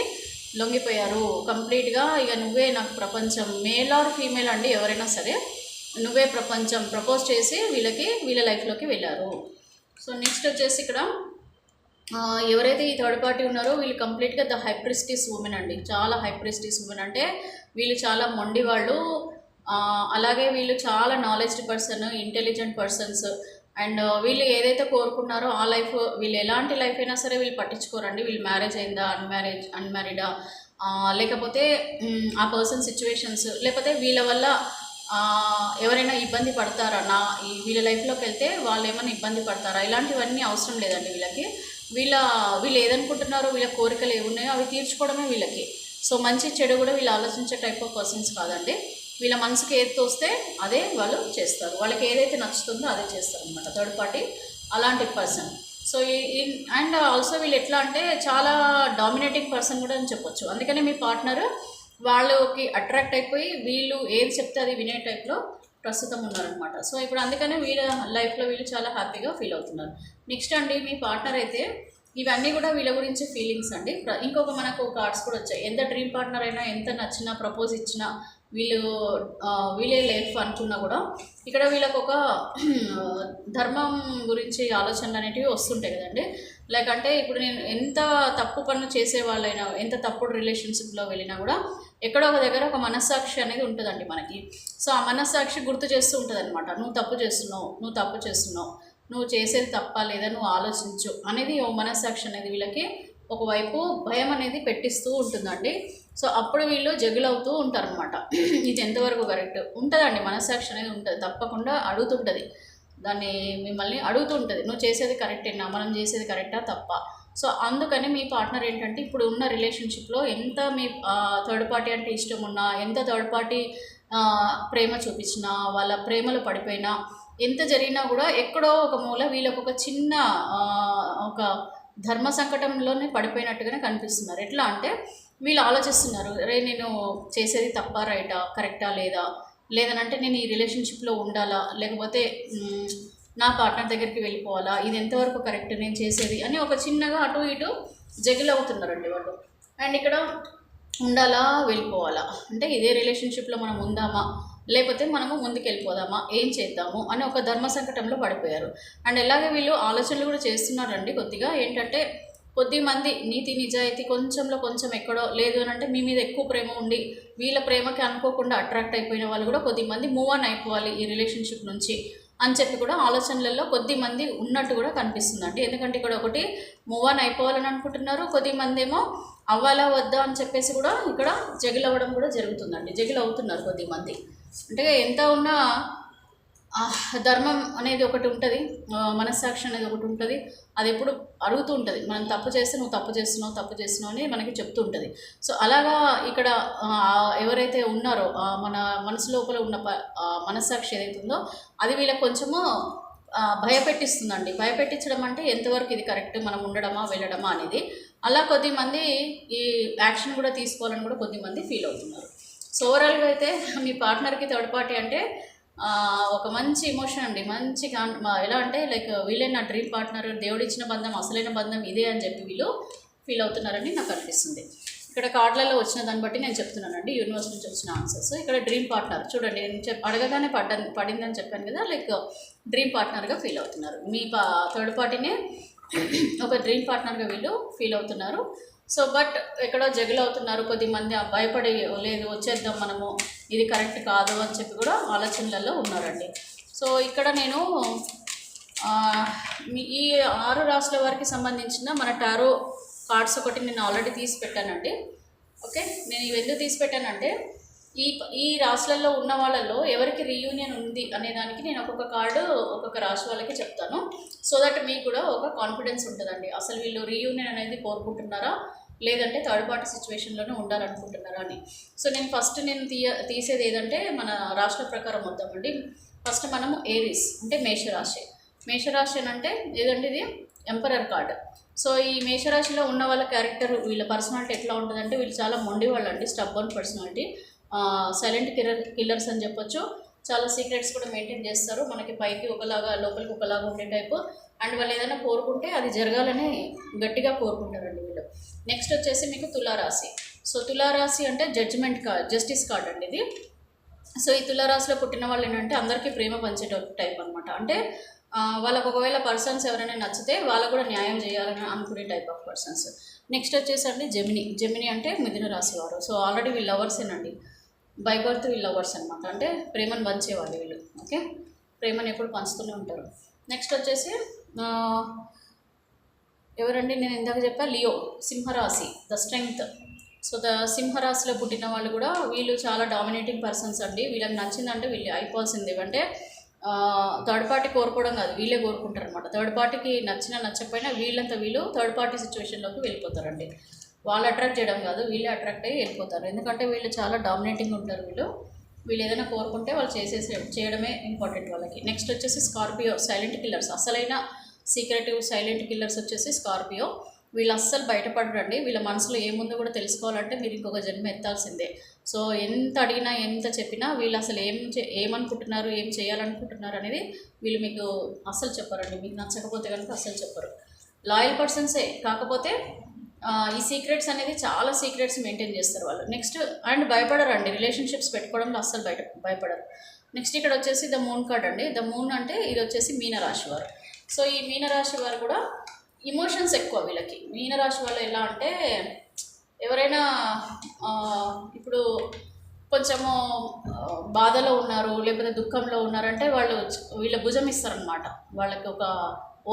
లొంగిపోయారు కంప్లీట్గా. ఇక నువ్వే నాకు ప్రపంచం, మేల్ ఆర్ ఫీమేల్ అండి, ఎవరైనా సరే నువ్వే ప్రపంచం ప్రపోజ్ చేసి వీళ్ళ లైఫ్లోకి వెళ్ళారు. సో నెక్స్ట్ వచ్చేసి ఇక్కడ ఎవరైతే ఈ థర్డ్ పార్టీ ఉన్నారో వీళ్ళు కంప్లీట్గా ద హైప్రిస్టిస్ ఉమెన్ అండి. చాలా హైప్రిస్టిస్ ఉమెన్, అంటే వీళ్ళు చాలా మొండి వాళ్ళు. అలాగే వీళ్ళు చాలా knowledged person, intelligent persons. And వీళ్ళు ఏదైతే కోరుకున్నారో ఆ లైఫ్, వీళ్ళు ఎలాంటి లైఫ్ అయినా సరే వీళ్ళు పట్టించుకోరండి. వీళ్ళు మ్యారేజ్ అయిందా, అన్మ్యారీడా, లేకపోతే ఆ పర్సన్ సిచ్యువేషన్స్, లేకపోతే వీళ్ళ వల్ల ఎవరైనా ఇబ్బంది పడతారా, వీళ్ళ లైఫ్లోకి వెళ్తే వాళ్ళు ఏమైనా ఇబ్బంది పడతారా, ఇలాంటివన్నీ అవసరం లేదండి వీళ్ళకి. వీళ్ళు ఏదనుకుంటున్నారో, వీళ్ళ కోరికలు ఏమున్నాయో అవి తీర్చుకోవడమే వీళ్ళకి. సో మంచి చెడు కూడా వీళ్ళు ఆలోచించే టైప్ ఆఫ్ పర్సన్స్ కాదండి. వీళ్ళ మనసుకి ఏది తోస్తే అదే వాళ్ళు చేస్తారు, వాళ్ళకి ఏదైతే నచ్చుతుందో అదే చేస్తారు అనమాట థర్డ్ పార్టీ, అలాంటి పర్సన్. సో అండ్ ఆల్సో వీళ్ళు ఎట్లా అంటే చాలా డామినేటింగ్ పర్సన్ కూడా అని చెప్పొచ్చు. అందుకనే మీ పార్ట్నర్ వాళ్ళకి అట్రాక్ట్ అయిపోయి వీళ్ళు ఏది చెప్తే అది వినే టైప్లో ప్రస్తుతం ఉన్నారనమాట. సో ఇప్పుడు అందుకనే వీళ్ళ లైఫ్లో వీళ్ళు చాలా హ్యాపీగా ఫీల్ అవుతున్నారు. నెక్స్ట్ అండి, మీ పార్ట్నర్ అయితే ఇవన్నీ కూడా వీళ్ళ గురించి ఫీలింగ్స్ అండి. ఇంకొక మనకు కార్డ్స్ కూడా వచ్చాయి. ఎంత డ్రీమ్ పార్ట్నర్ అయినా, ఎంత నచ్చినా, ప్రపోజ్ ఇచ్చినా, వీళ్ళే లైఫ్ అనుకున్నా కూడా ఇక్కడ వీళ్ళకు ఒక ధర్మం గురించి ఆలోచనలు అనేటివి వస్తుంటాయి కదండి. లైక్ అంటే ఇప్పుడు నేను ఎంత తప్పు పనులు చేసే వాళ్ళైనా, ఎంత తప్పుడు రిలేషన్షిప్లో వెళ్ళినా కూడా ఎక్కడో ఒక దగ్గర ఒక మనస్సాక్షి అనేది ఉంటుందండి మనకి. సో ఆ మనస్సాక్షి గుర్తు చేస్తూ ఉంటుంది అనమాట, నువ్వు తప్పు చేస్తున్నావు, నువ్వు చేసేది తప్ప లేదా నువ్వు ఆలోచించు అనేది ఓ మనస్సాక్షి అనేది వీళ్ళకి ఒకవైపు భయం అనేది పెట్టిస్తూ ఉంటుందండి. సో అప్పుడు వీళ్ళు జగులవుతూ ఉంటారనమాట. ఇది ఎంతవరకు కరెక్ట్ ఉంటుందండి, మనస్సాక్షి అనేది ఉంటుంది, తప్పకుండా అడుగుతుంటుంది, దాన్ని మిమ్మల్ని అడుగుతుంటుంది, నువ్వు చేసేది కరెక్టేనా, మనం చేసేది కరెక్టా తప్ప. సో అందుకని మీ పార్ట్నర్ ఏంటంటే ఇప్పుడు ఉన్న రిలేషన్షిప్లో ఎంత మీ థర్డ్ పార్టీ అంటే ఇష్టం ఉన్నా, ఎంత థర్డ్ పార్టీ ప్రేమ చూపించినా, వాళ్ళ ప్రేమలో పడిపోయినా, ఎంత జరిగినా కూడా ఎక్కడో ఒక మూల వీళ్ళకు ఒక చిన్న ఒక ధర్మ సంకటంలోనే పడిపోయినట్టుగానే కనిపిస్తున్నారు. ఎట్లా అంటే వీళ్ళు ఆలోచిస్తున్నారు, రే నేను చేసేది తప్ప రైటా, కరెక్టా లేదనంటే నేను ఈ రిలేషన్షిప్లో ఉండాలా, లేకపోతే నా పార్ట్నర్ దగ్గరికి వెళ్ళిపోవాలా, ఇది ఎంతవరకు కరెక్ట్ నేను చేసేది అని ఒక చిన్నగా అటు ఇటు జగిల్ అవుతున్నారండి వాళ్ళు. అండ్ ఇక్కడ ఉండాలా వెళ్ళిపోవాలా, అంటే ఇదే రిలేషన్షిప్లో మనం ఉందామా, లేకపోతే మనము ముందుకు వెళ్ళిపోదామా, ఏం చేద్దాము అని ఒక ధర్మ సంకటంలో పడిపోయారు. అండ్ ఎలాగే వీళ్ళు ఆలోచనలు కూడా చేస్తున్నారండి కొద్దిగా. ఏంటంటే కొద్దిమంది నీతి నిజాయితీ కొంచెం ఎక్కడో లేదు అని అంటే మీ మీద ఎక్కువ ప్రేమ ఉండి వీళ్ళ ప్రేమకి అనుకోకుండా అట్రాక్ట్ అయిపోయిన వాళ్ళు కూడా కొద్దిమంది మూవ్ ఆన్ అయిపోవాలి ఈ రిలేషన్షిప్ నుంచి అని చెప్పి కూడా ఆలోచనలలో కొద్దిమంది ఉన్నట్టు కూడా కనిపిస్తుందండి. ఎందుకంటే ఇక్కడ ఒకటి మూవ్ ఆన్ అయిపోవాలని అనుకుంటున్నారు, కొద్దిమంది ఏమో అవ్వాలా వద్దా అని చెప్పేసి కూడా ఇక్కడ జగిల్ అవ్వడం కూడా జరుగుతుందండి, జగిల్ అవుతున్నారు కొద్దిమంది. అంటే ఎంత ఉన్నా ధర్మం అనేది ఒకటి ఉంటుంది, మనస్సాక్షి అనేది ఒకటి ఉంటుంది, అది ఎప్పుడు అడుగుతూ ఉంటుంది, మనం తప్పు చేస్తే నువ్వు తప్పు చేస్తున్నావు అని మనకి చెప్తూ ఉంటుంది. సో అలాగా ఇక్కడ ఎవరైతే ఉన్నారో మన మనసు లోపల ఉన్న మనస్సాక్షి ఏదైతే ఉందో అది వీళ్ళకి కొంచెము భయపెట్టిస్తుందండి. భయపెట్టించడం అంటే ఎంతవరకు ఇది కరెక్ట్, మనం ఉండడమా వెళ్ళడమా అనేది. అలా కొద్దిమంది ఈ యాక్షన్ కూడా తీసుకోవాలని కూడా కొద్దిమంది ఫీల్ అవుతున్నారు. సో ఓవరాల్గా అయితే మీ పార్ట్నర్కి థర్డ్ పార్టీ అంటే ఒక మంచి ఎమోషన్ అండి, మంచి ఎలా అంటే లైక్ వీళ్ళే నా డ్రీమ్ పార్ట్నర్, దేవుడిచ్చిన బంధం, అసలైన బంధం ఇదే అని చెప్పి వీళ్ళు ఫీల్ అవుతున్నారని నాకు అనిపిస్తుంది. ఇక్కడ కార్డులలో వచ్చిన దాన్ని బట్టి నేను చెప్తున్నానండి, యూనివర్స్ నుంచి వచ్చిన ఆన్సర్స్. ఇక్కడ డ్రీమ్ పార్ట్నర్ చూడండి, నేను అడగగానే పడిందని చెప్పాను కదా, లైక్ డ్రీమ్ పార్ట్నర్గా ఫీల్ అవుతున్నారు. మీ థర్డ్ పార్టీనే ఒక డ్రీమ్ పార్ట్నర్గా వీళ్ళు ఫీల్ అవుతున్నారు. సో బట్ ఎక్కడో జగులు అవుతున్నారు, కొద్దిమంది భయపడి లేదు వచ్చేద్దాం మనము, ఇది కరెక్ట్ కాదు అని చెప్పి కూడా ఆలోచనలలో ఉన్నారండి. సో ఇక్కడ నేను ఈ 6 రాశుల వారికి సంబంధించిన మన టారో కార్డ్స్ ఒకటి నేను ఆల్రెడీ తీసి పెట్టానండి. ఓకే, నేను ఇవి ఎందుకు తీసి పెట్టానంటే ఈ రాశులలో ఉన్న వాళ్ళల్లో ఎవరికి రీయూనియన్ ఉంది అనే దానికి నేను ఒక్కొక్క కార్డు ఒక్కొక్క రాశి వాళ్ళకి చెప్తాను. సో దట్ మీకు కూడా ఒక కాన్ఫిడెన్స్ ఉంటుందండి, అసలు వీళ్ళు రీయూనియన్ అనేది కోరుకుంటున్నారా లేదంటే థర్డ్ పార్టీ సిచ్యువేషన్లోనే ఉండాలనుకుంటున్నారా అని. సో నేను ఫస్ట్ తీసేది ఏదంటే మన రాశుల ప్రకారం వద్దామండి. ఫస్ట్ మనము ఏరీస్ అంటే మేషరాశి. మేషరాశి అని అంటే ఏదంటే ఇది ఎంపరర్ కార్డ్. సో ఈ మేషరాశిలో ఉన్న వాళ్ళ క్యారెక్టర్, వీళ్ళ పర్సనాలిటీ ఎట్లా ఉంటుందంటే వీళ్ళు చాలా మొండి వాళ్ళు అండి, స్టబ్బర్న్ పర్సనాలిటీ, సైలెంట్ కిల్లర్స్ అని చెప్పొచ్చు. చాలా సీక్రెట్స్ కూడా మెయింటైన్ చేస్తారు, మనకి పైకి ఒకలాగా లోపలికి ఒకలాగా ఉండే టైపు. అండ్ వాళ్ళు ఏదైనా కోరుకుంటే అది జరగాలని గట్టిగా కోరుకుంటారండి వీళ్ళు. నెక్స్ట్ వచ్చేసి మీకు తులారాశి. సో తులారాశి అంటే జడ్జిమెంట్ కార్డ్, జస్టిస్ కార్డ్ అండి ఇది. సో ఈ తులారాశిలో పుట్టిన వాళ్ళు ఏంటంటే అందరికీ ప్రేమ పంచే టైప్ అనమాట. అంటే వాళ్ళకు ఒకవేళ పర్సన్స్ ఎవరైనా నచ్చితే వాళ్ళకు కూడా న్యాయం చేయాలని అనుకునే టైప్ ఆఫ్ పర్సన్స్. నెక్స్ట్ వచ్చేసి అండి జెమిని అంటే మిథున రాశి వారు. సో ఆల్రెడీ వీళ్ళు లవర్సేనండి, బై బర్త్ వీళ్ళు లవర్స్ అనమాట, అంటే ప్రేమను పంచేవాళ్ళు వీళ్ళు. ఓకే, ప్రేమను ఎప్పుడు పంచుతూనే ఉంటారు. నెక్స్ట్ వచ్చేసి ఎవరండి, నేను ఇందాక చెప్పా లియో, సింహరాశి, ద స్ట్రెంగ్త్. సో ద సింహరాశిలో పుట్టిన వాళ్ళు కూడా వీళ్ళు చాలా డామినేటింగ్ పర్సన్స్ అండి. వీళ్ళకి నచ్చిందంటే వీళ్ళు అయిపోవాల్సింది. అంటే థర్డ్ పార్టీ కోరుకోవడం కాదు, వీళ్ళే కోరుకుంటారు అనమాట. థర్డ్ పార్టీకి నచ్చకపోయినా వీళ్ళంతా వీళ్ళు థర్డ్ పార్టీ సిచ్యువేషన్లోకి వెళ్ళిపోతారండి. వాళ్ళు అట్రాక్ట్ చేయడం కాదు, వీళ్ళే అట్రాక్ట్ అయ్యి వెళ్ళిపోతారు. ఎందుకంటే వీళ్ళు చాలా డామినేటింగ్ ఉంటారు. వీళ్ళు ఏదైనా కోరుకుంటే వాళ్ళు చేయడమే ఇంపార్టెంట్ వాళ్ళకి. నెక్స్ట్ వచ్చేసి స్కార్పియో, సైలెంట్ కిల్లర్స్. అసలైన సీక్రెటివ్ సైలెంట్ కిల్లర్స్ వచ్చేసి స్కార్పియో. వీళ్ళు అస్సలు బయటపడరండి. వీళ్ళ మనసులో ఏముందో కూడా తెలుసుకోవాలంటే మీరు ఇంకొక జన్మ ఎత్తాల్సిందే. సో ఎంత అడిగినా ఎంత చెప్పినా వీళ్ళు అసలు ఏమనుకుంటున్నారు, ఏం చేయాలనుకుంటున్నారు అనేది వీళ్ళు మీకు అస్సలు చెప్పరండి. మీకు నచ్చకపోతే కనుక అస్సలు చెప్పరు. లాయల్ పర్సన్సే, కాకపోతే ఈ సీక్రెట్స్ అనేది చాలా సీక్రెట్స్ మెయింటైన్ చేస్తారు వాళ్ళు. నెక్స్ట్ అండ్ భయపడరండి, రిలేషన్షిప్స్ పెట్టుకోవడంలో అస్సలు భయపడరు. నెక్స్ట్ ఇక్కడ వచ్చేసి ద మూన్ కార్డ్ అండి. ద మూన్ అంటే ఇది వచ్చేసి మీనరాశి వారు. సో ఈ మీనరాశి వారు కూడా ఇమోషన్స్ ఎక్కువ వీళ్ళకి. మీనరాశి వాళ్ళు ఎలా అంటే ఎవరైనా ఇప్పుడు కొంచెము బాధలో ఉన్నారు లేకపోతే దుఃఖంలో ఉన్నారంటే వాళ్ళు వీళ్ళ భుజం ఇస్తారనమాట. వాళ్ళకి ఒక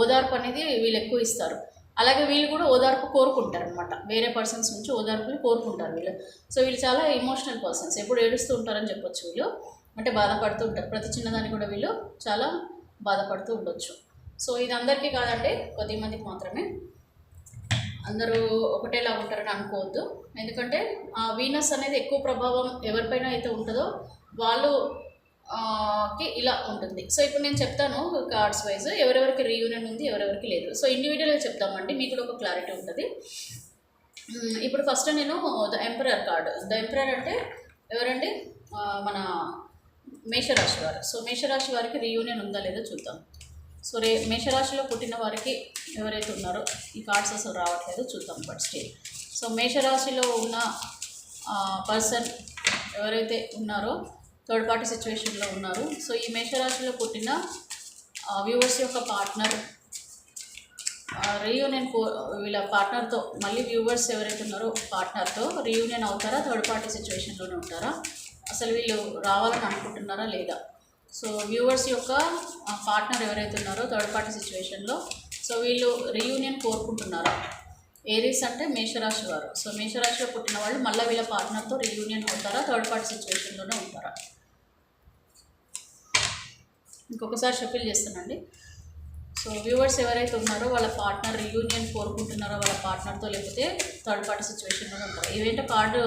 ఓదార్పు అనేది వీళ్ళు ఎక్కువ ఇస్తారు. అలాగే వీళ్ళు కూడా ఓదార్పు కోరుకుంటారు అనమాట, వేరే పర్సన్స్ నుంచి ఓదార్పులు కోరుకుంటారు వీళ్ళు. సో వీళ్ళు చాలా ఇమోషనల్ పర్సన్స్, ఎప్పుడు ఏడుస్తూ ఉంటారని చెప్పొచ్చు వీళ్ళు. అంటే బాధపడుతూ ఉంటారు, ప్రతి చిన్నదాన్ని కూడా వీళ్ళు చాలా బాధపడుతూ ఉండొచ్చు. సో ఇది అందరికీ కాదండి, కొద్దిమందికి మాత్రమే. అందరూ ఒకటేలా ఉంటారని అనుకోవద్దు. ఎందుకంటే వీనస్ అనేది ఎక్కువ ప్రభావం ఎవరిపైన అయితే ఉంటుందో వాళ్ళకి ఇలా ఉంటుంది. సో ఇప్పుడు నేను చెప్తాను కార్డ్స్ వైజ్ ఎవరెవరికి రీయూనియన్ ఉంది, ఎవరెవరికి లేదు. సో ఇండివిజువల్గా చెప్తామండి, మీకు కూడా ఒక క్లారిటీ ఉంటుంది. ఇప్పుడు ఫస్ట్ నేను the emperor card. The emperor అంటే ఎవరండి, మన మేషరాశి వారు. సో మేషరాశి వారికి రీయూనియన్ ఉందా లేదో చూద్దాం. సో మేషరాశిలో పుట్టిన వారికి ఎవరైతే ఉన్నారో ఈ కార్డ్స్ అసలు రావట్లేదు, చూద్దాం బట్ స్టిల్. సో మేషరాశిలో ఉన్న పర్సన్ ఎవరైతే ఉన్నారో థర్డ్ పార్టీ సిచ్యువేషన్లో ఉన్నారు. సో ఈ మేషరాశిలో పుట్టిన వ్యూవర్స్ యొక్క పార్ట్నర్ రీయూనియన్ వీళ్ళ పార్ట్నర్తో మళ్ళీ వ్యూవర్స్ ఎవరైతే ఉన్నారో పార్ట్నర్తో రీయూనియన్ అవుతారా, థర్డ్ పార్టీ సిచ్యువేషన్లోనే ఉంటారా, అసలు వీళ్ళు రావాలని అనుకుంటున్నారా లేదా. సో వ్యూవర్స్ యొక్క పార్ట్నర్ ఎవరైతే ఉన్నారో థర్డ్ పార్టీ సిచ్యువేషన్లో, సో వీళ్ళు రీయూనియన్ కోరుకుంటున్నారా. ఏరీస్ అంటే మేషరాశి వారు. సో మేషరాశిలో పుట్టిన వాళ్ళు మళ్ళీ వీళ్ళ పార్ట్నర్తో రీయూనియన్ అవుతారా, థర్డ్ పార్టీ సిచ్యువేషన్లోనే ఉంటారా. ఇంకొకసారి షఫిల్ చేస్తానండి. సో వ్యూవర్స్ ఎవరైతే ఉన్నారో వాళ్ళ పార్ట్నర్ రీయూనియన్ కోరుకుంటున్నారో వాళ్ళ పార్ట్నర్తో, లేకపోతే థర్డ్ పార్టీ సిచ్యువేషన్లో ఉంటారు. ఇవేంటో కార్డు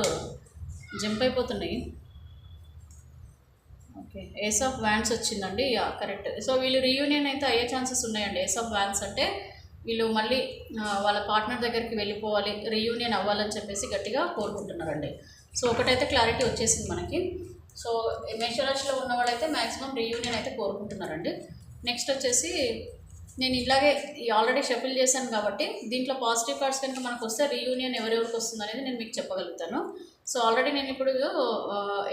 జంప్ అయిపోతున్నాయి. ఓకే, ఏస్ ఆఫ్ వ్యాన్స్ వచ్చిందండి. కరెక్ట్. సో వీళ్ళు రీయూనియన్ అయితే అయ్యే ఛాన్సెస్ ఉన్నాయండి. ఏస్ ఆఫ్ వ్యాన్స్ అంటే వీళ్ళు మళ్ళీ వాళ్ళ పార్ట్నర్ దగ్గరికి వెళ్ళిపోవాలి, రీయూనియన్ అవ్వాలని చెప్పేసి గట్టిగా కోరుకుంటున్నారండి. సో ఒకటైతే క్లారిటీ వచ్చేసింది మనకి. సో మేషరాశిలో ఉన్న వాళ్ళైతే మ్యాక్సిమం రీయూనియన్ అయితే కోరుకుంటున్నారండి. నెక్స్ట్ వచ్చేసి నేను ఇలాగే ఆల్రెడీ షఫిల్ చేశాను కాబట్టి దీంట్లో పాజిటివ్ కార్డ్స్ కనుక మనకు వస్తే రీయూనియన్ ఎవరెవరికి వస్తుంది అనేది నేను మీకు చెప్పగలుగుతాను. సో ఆల్రెడీ నేను ఇప్పుడు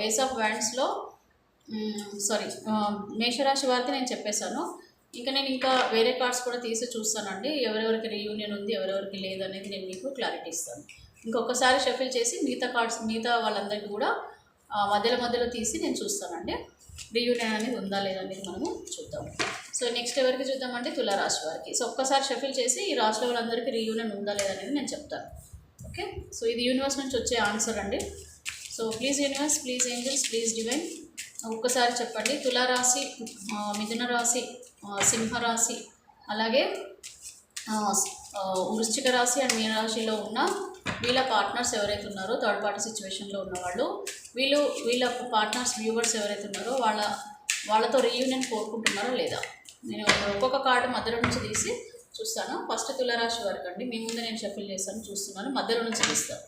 ఏస్ ఆఫ్ వ్యాండ్స్లో మేషరాశి వారికి నేను చెప్పేశాను. ఇంకా వేరే కార్డ్స్ కూడా తీసి చూస్తానండి, ఎవరెవరికి రీయూనియన్ ఉంది ఎవరెవరికి లేదు అనేది నేను మీకు క్లారిటీ ఇస్తాను. ఇంకొకసారి షఫిల్ చేసి మిగతా వాళ్ళందరికీ కూడా మధ్యలో తీసి నేను చూస్తానండి, రీయూనియన్ అనేది ఉందా లేదా అనేది మనము చూద్దాం. సో నెక్స్ట్ ఎవరికి చూద్దామంటే తులారాశి వారికి. సో ఒక్కసారి షఫిల్ చేసి ఈ రాశిలో వాళ్ళందరికీ రీయూనియన్ ఉందా లేదా అనేది నేను చెప్తాను. ఓకే, సో ఇది యూనివర్స్ నుంచి వచ్చే ఆన్సర్ అండి. So please universe, please angels, please divine ఒక్కసారి చెప్పండి. తులారాశి, మిథున రాశి, సింహరాశి, అలాగే వృశ్చిక రాశి అండ్ మీనరాశిలో ఉన్న వీళ్ళ పార్ట్నర్స్ ఎవరైతే ఉన్నారో థర్డ్ పార్టీ సిచ్యువేషన్లో ఉన్నవాళ్ళు, వీళ్ళ పార్ట్నర్స్ వ్యూవర్స్ ఎవరైతే ఉన్నారో వాళ్ళతో రీయూనియన్ కోరుకుంటున్నారో లేదా నేను ఒక్కొక్క కార్డు మధ్యలో నుంచి తీసి చూస్తాను. ఫస్ట్ తులారాశి వరకు అండి, మీ ముందు నేను షఫిల్ చేస్తాను, చూస్తున్నాను, మధ్యలో నుంచి తీస్తాను.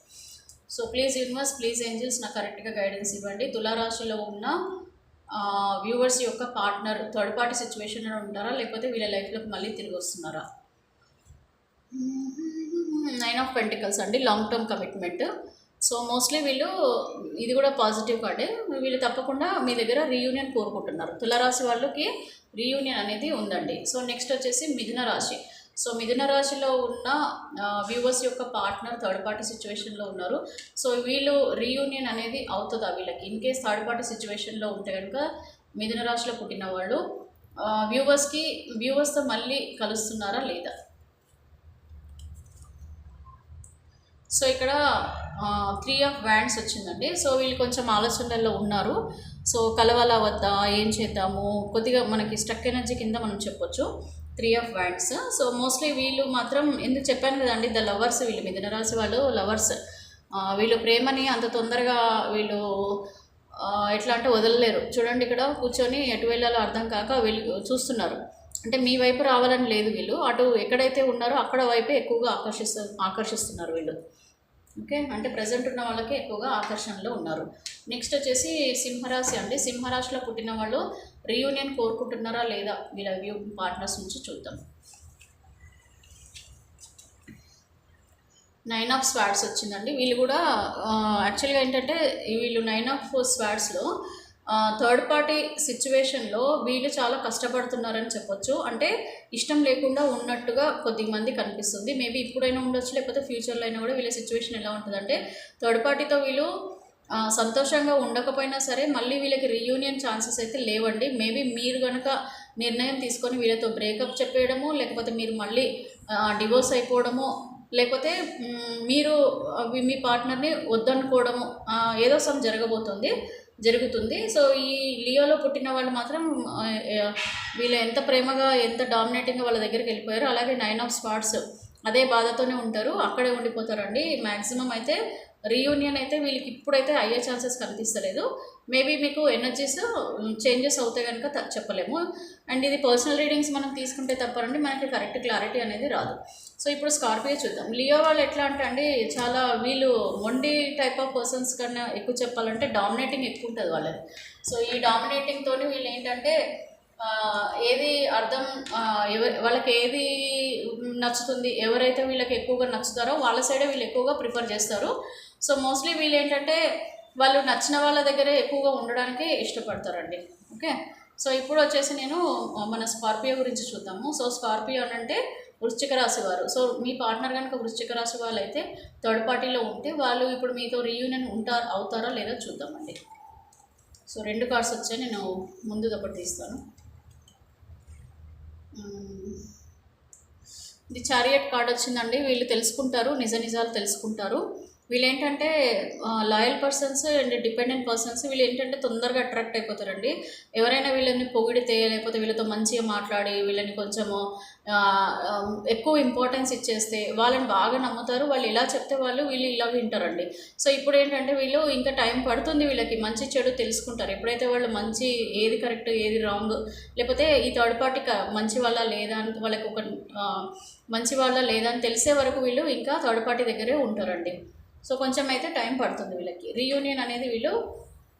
So please universe, please angels నాకు కరెక్ట్గా గైడెన్స్ ఇవ్వండి. తులారాశిలో ఉన్న వ్యూవర్స్ యొక్క పార్ట్నర్ థర్డ్ పార్టీ సిచ్యువేషన్లో ఉంటారా, లేకపోతే వీళ్ళ లైఫ్లోకి మళ్ళీ తిరిగి వస్తున్నారా? 9 ఆఫ్ పెంటికల్స్ అండి, long term commitment. So mostly వీళ్ళు, ఇది కూడా పాజిటివ్ కార్డే, వీళ్ళు తప్పకుండా మీ దగ్గర రీయూనియన్ కోరుకుంటున్నారు. తులారాశి వాళ్ళకి రీయూనియన్ అనేది ఉందండి. సో నెక్స్ట్ వచ్చేసి మిథున రాశి. సో మిథున రాశిలో ఉన్న వ్యూవర్స్ యొక్క పార్ట్నర్ థర్డ్ పార్టీ సిచ్యువేషన్లో ఉన్నారు. సో వీళ్ళు రీయూనియన్ అనేది అవుతుందా వీళ్ళకి? ఇన్ కేస్ థర్డ్ పార్టీ సిచ్యువేషన్లో ఉంటే కనుక మిథున రాశిలో పుట్టిన వాళ్ళు వ్యూవర్స్తో మళ్ళీ కలుస్తున్నారా లేదా? సో ఇక్కడ 3 ఆఫ్ వ్యాండ్స్ వచ్చిందండి. సో వీళ్ళు కొంచెం ఆలోచనల్లో ఉన్నారు. సో కలవాలా వద్దా, ఏం చేద్దాము, కొద్దిగా మనకి స్టక్ ఎనర్జీ కింద మనం చెప్పొచ్చు 3 ఆఫ్ వ్యాండ్స్. సో మోస్ట్లీ వీళ్ళు మాత్రం, ఎందుకు చెప్పాను కదండి, ద లవర్స్, వీళ్ళు మిథున రాశి వాళ్ళు లవర్స్. వీళ్ళు ప్రేమని అంత తొందరగా వీళ్ళు ఎట్లా అంటే వదలలేరు. చూడండి, ఇక్కడ కూర్చొని ఎటు వెళ్ళాలో అర్థం కాక వీళ్ళు చూస్తున్నారు. అంటే మీ వైపు రావాలని లేదు, వీళ్ళు అటు ఎక్కడైతే ఉన్నారో అక్కడ వైపే ఎక్కువగా ఆకర్షిస్తున్నారు వీళ్ళు. ఓకే, అంటే ప్రజెంట్ ఉన్న వాళ్ళకి ఎక్కువగా ఆకర్షణలో ఉన్నారు. నెక్స్ట్ వచ్చేసి సింహరాశి అండి. సింహరాశిలో పుట్టిన వాళ్ళు రీయూనియన్ కోరుకుంటున్నారా లేదా వీళ్ళ వ్యూ పార్ట్నర్స్ నుంచి చూద్దాం. 9 ఆఫ్ స్వార్డ్స్ వచ్చిందండి. వీళ్ళు కూడా యాక్చువల్గా ఏంటంటే వీళ్ళు 9 ఆఫ్ స్వార్డ్స్లో థర్డ్ పార్టీ సిచ్యువేషన్లో వీళ్ళు చాలా కష్టపడుతున్నారని చెప్పొచ్చు. అంటే ఇష్టం లేకుండా ఉన్నట్టుగా కొద్దిమంది కనిపిస్తుంది. మేబీ ఇప్పుడైనా ఉండొచ్చు, లేకపోతే ఫ్యూచర్లో అయినా కూడా వీళ్ళ సిచ్యువేషన్ ఎలా ఉంటుందంటే థర్డ్ పార్టీతో వీళ్ళు సంతోషంగా ఉండకపోయినా సరే మళ్ళీ వీళ్ళకి రీయూనియన్ ఛాన్సెస్ అయితే లేవండి. మేబీ మీరు కనుక నిర్ణయం తీసుకొని వీళ్ళతో బ్రేకప్ చెప్పేయడము, లేకపోతే మీరు మళ్ళీ డివోర్స్ అయిపోవడము, లేకపోతే మీరు మీ పార్ట్నర్ని వద్దనుకోవడము, ఏదో సమ్ జరుగుతుంది. సో ఈ లియోలో పుట్టిన వాళ్ళు మాత్రం వీళ్ళు ఎంత ప్రేమగా, ఎంత డామినేటింగ్గా వాళ్ళ దగ్గరికి వెళ్ళిపోయారు. అలాగే 9 ఆఫ్ స్వార్డ్స్ అదే బాధతోనే ఉంటారు, అక్కడే ఉండిపోతారండి. మ్యాక్సిమం అయితే రీయూనియన్ అయితే వీళ్ళకి ఇప్పుడైతే అయ్యే ఛాన్సెస్ కనిపిస్తలేదు. మేబీ మీకు ఎనర్జీస్ చేంజెస్ అవుతే కనుక చెప్పలేము. అండ్ ఇది పర్సనల్ రీడింగ్స్ మనం తీసుకుంటే తప్పరండి, మనకి కరెక్ట్ క్లారిటీ అనేది రాదు. సో ఇప్పుడు స్కార్పియో చూద్దాం. లియో వాళ్ళు ఎట్లా అంటే అండి, చాలా వీళ్ళు మొండి టైప్ ఆఫ్ పర్సన్స్ కన్నా ఎక్కువ చెప్పాలంటే డామినేటింగ్ ఎక్కువ ఉంటుంది వాళ్ళది. సో ఈ డామినేటింగ్ తోని వీళ్ళు ఏంటంటే ఏది అర్థం వాళ్ళకి ఏది నచ్చుతుంది, ఎవరైతే వీళ్ళకి ఎక్కువగా నచ్చుతారో వాళ్ళ సైడే వీళ్ళు ఎక్కువగా ప్రిఫర్ చేస్తారు. సో మోస్ట్లీ వీళ్ళు ఏంటంటే వాళ్ళు నచ్చిన వాళ్ళ దగ్గరే ఎక్కువగా ఉండడానికి ఇష్టపడతారండి. ఓకే, సో ఇప్పుడు వచ్చేసి నేను మన స్కార్పియో గురించి చూద్దాము. సో స్కార్పియో అంటే వృశ్చిక రాశి వారు. సో మీ పార్ట్నర్ కనుక వృశ్చిక రాశి వాళ్ళు అయితే థర్డ్ పార్టీలో ఉంటే వాళ్ళు ఇప్పుడు మీతో రీయూనియన్ అవుతారా లేదా చూద్దామండి. సో 2 కార్డ్స్ వచ్చాయి, నేను ముందుది ఒకటి తీస్తాను. ఇది చారియట్ కార్డ్ వచ్చిందండి. వీళ్ళు తెలుసుకుంటారు, నిజాలు తెలుసుకుంటారు. వీళ్ళేంటంటే loyal persons and dependent persons వీళ్ళేంటంటే తొందరగా అట్రాక్ట్ అయిపోతారండి. ఎవరైనా వీళ్ళని పొగిడితే, లేకపోతే వీళ్ళతో మంచిగా మాట్లాడి, వీళ్ళని కొంచెము ఎక్కువ ఇంపార్టెన్స్ ఇచ్చేస్తే వాళ్ళని బాగా నమ్ముతారు. వాళ్ళు ఇలా చెప్తే వీళ్ళు ఇలా వింటారండి. సో ఇప్పుడేంటంటే వీళ్ళు ఇంకా టైం పడుతుంది వీళ్ళకి మంచి చెడు తెలుసుకుంటారు. ఎప్పుడైతే వాళ్ళు మంచి ఏది కరెక్ట్, ఏది రాంగ్, లేకపోతే ఈ థర్డ్ పార్టీ మంచి వాళ్ళ లేదా అని వాళ్ళకి ఒక మంచి వాళ్ళ లేదా అని తెలిసే వరకు వీళ్ళు ఇంకా థర్డ్ పార్టీ దగ్గరే ఉంటారండి. సో కొంచెం అయితే టైం పడుతుంది వీళ్ళకి. రీయూనియన్ అనేది వీళ్ళు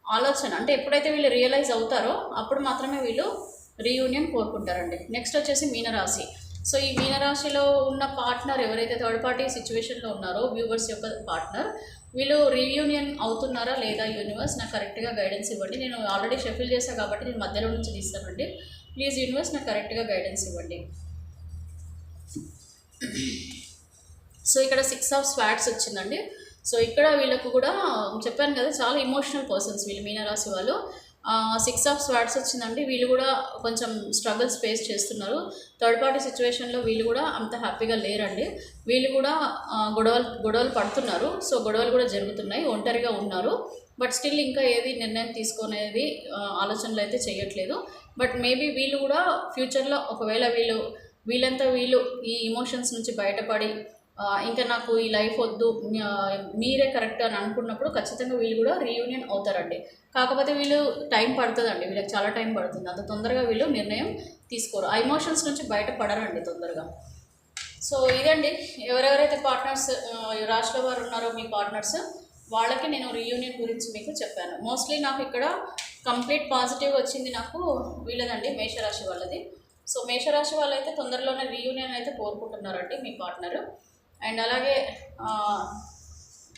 ఆలోచన అంటే ఎప్పుడైతే వీళ్ళు రియలైజ్ అవుతారో అప్పుడు మాత్రమే వీళ్ళు రీయూనియన్ కోరుకుంటారండి. నెక్స్ట్ వచ్చేసి మీనరాశి. సో ఈ మీనరాశిలో ఉన్న పార్ట్నర్ ఎవరైతే థర్డ్ పార్టీ సిచ్యువేషన్లో ఉన్నారో వ్యూవర్స్ యొక్క పార్ట్నర్, వీళ్ళు రీయూనియన్ అవుతున్నారా లేదా యూనివర్స్ నాకు కరెక్ట్గా గైడెన్స్ ఇవ్వండి. నేను ఆల్రెడీ షఫిల్ చేశాను కాబట్టి నేను మధ్యలో నుంచి తీస్తానండి. ప్లీజ్ యూనివర్స్ నాకు కరెక్ట్గా గైడెన్స్ ఇవ్వండి. సో ఇక్కడ 6 ఆఫ్ స్వాట్స్ వచ్చిందండి. సో ఇక్కడ వీళ్ళకు కూడా చెప్పాను కదా చాలా ఇమోషనల్ పర్సన్స్ వీళ్ళు మీనరాశి వాళ్ళు. 6 ఆఫ్ స్వాట్స్ వచ్చిందండి. వీళ్ళు కూడా కొంచెం స్ట్రగుల్స్ ఫేస్ చేస్తున్నారు. థర్డ్ పార్టీ సిచ్యువేషన్లో వీళ్ళు కూడా అంత హ్యాపీగా లేరండి. వీళ్ళు కూడా గొడవలు పడుతున్నారు. సో గొడవలు కూడా జరుగుతున్నాయి, ఒంటరిగా ఉన్నారు. బట్ స్టిల్ ఇంకా ఏది నిర్ణయం తీసుకునేది ఆలోచనలు అయితే చేయట్లేదు. బట్ మేబీ వీళ్ళు కూడా ఫ్యూచర్లో ఒకవేళ వీళ్ళంతా వీళ్ళు ఈ ఎమోషన్స్ నుంచి బయటపడి ఇంకా నాకు ఈ లైఫ్ వద్దు, మీరే కరెక్ట్ అని అనుకున్నప్పుడు ఖచ్చితంగా వీళ్ళు కూడా రీయూనియన్ అవుతారండి. కాకపోతే వీళ్ళు టైం పడుతుందండి, వీళ్ళకి చాలా టైం పడుతుంది. అంత తొందరగా వీళ్ళు నిర్ణయం తీసుకోరు. ఆ ఎమోషన్స్ నుంచి బయటపడరండి తొందరగా. సో ఇదండి, ఎవరెవరైతే పార్ట్నర్స్ రాశిలో వారు ఉన్నారో మీ పార్ట్నర్స్, వాళ్ళకి నేను రీయూనియన్ గురించి మీకు చెప్పాను. మోస్ట్లీ నాకు ఇక్కడ కంప్లీట్ పాజిటివ్ వచ్చింది నాకు వీళ్ళదండి, మేషరాశి వాళ్ళది. సో మేషరాశి వాళ్ళు అయితే తొందరలోనే రీయూనియన్ అయితే కోరుకుంటున్నారండి మీ పార్ట్నరు. అండ్ అలాగే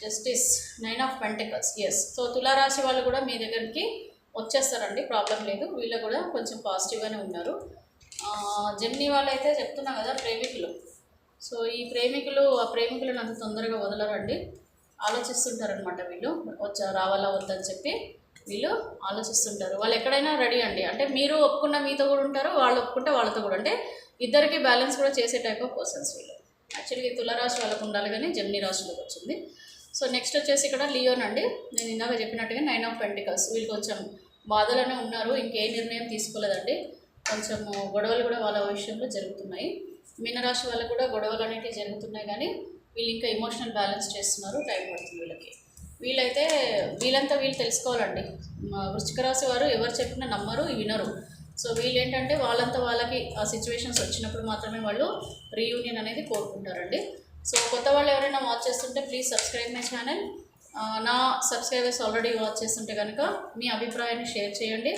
justice 9 of pentacles, yes. So తులారాశి వాళ్ళు కూడా మీ దగ్గరికి వచ్చేస్తారండి, ప్రాబ్లం లేదు. వీళ్ళు కూడా కొంచెం పాజిటివ్గానే ఉన్నారు. జెమినీ వాళ్ళు అయితే చెప్తున్నా కదా ప్రేమికులు. సో ఈ ఆ ప్రేమికులను అంత తొందరగా వదలరండి, ఆలోచిస్తుంటారనమాట. వీళ్ళు రావాలా వద్దని చెప్పి వీళ్ళు ఆలోచిస్తుంటారు. వాళ్ళు ఎక్కడైనా రెడీ అండి. అంటే మీరు ఒప్పుకున్న మీతో కూడా ఉంటారు, వాళ్ళు ఒప్పుకుంటే వాళ్ళతో కూడా. అంటే ఇద్దరికి బ్యాలెన్స్ కూడా చేసే టైప్ ఆఫ్ పర్సన్స్ వీళ్ళు. యాక్చువల్గా తులారాశి వాళ్ళకు ఉండాలి కానీ జెమినీ రాశిలోకి వచ్చింది. సో నెక్స్ట్ వచ్చేసి ఇక్కడ లియోన్ అండి. నేను ఇందాక చెప్పినట్టుగా 9 ఆఫ్ పెంటికల్స్. వీళ్ళు కొంచెం బాధలోనే ఉన్నారు, ఇంకే నిర్ణయం తీసుకోలేదండి. కొంచెం గొడవలు కూడా వాళ్ళ విషయంలో జరుగుతున్నాయి. మీనరాశి వాళ్ళకు కూడా గొడవలు అనేవి జరుగుతున్నాయి కానీ వీళ్ళు ఇంకా ఎమోషనల్ బ్యాలెన్స్ చేస్తున్నారు, టైం పడుతుంది వీళ్ళకి. వీళ్ళు తెలుసుకోవాలండి. వృశ్చిక రాశి వారు ఎవరు చెప్పినా నమ్మరు, వినరు. సో వీళ్ళు ఏంటంటే వాళ్ళకి ఆ సిచ్యువేషన్స్ వచ్చినప్పుడు మాత్రమే వాళ్ళు రీయూనియన్ అనేది కోరుకుంటారండి. సో కొత్త వాళ్ళు ఎవరైనా వాచ్ చేస్తుంటే ప్లీజ్ సబ్స్క్రైబ్ మై ఛానల్. నా సబ్స్క్రైబర్స్ ఆల్రెడీ వాచ్ చేస్తుంటే కనుక మీ అభిప్రాయాన్ని షేర్ చేయండి.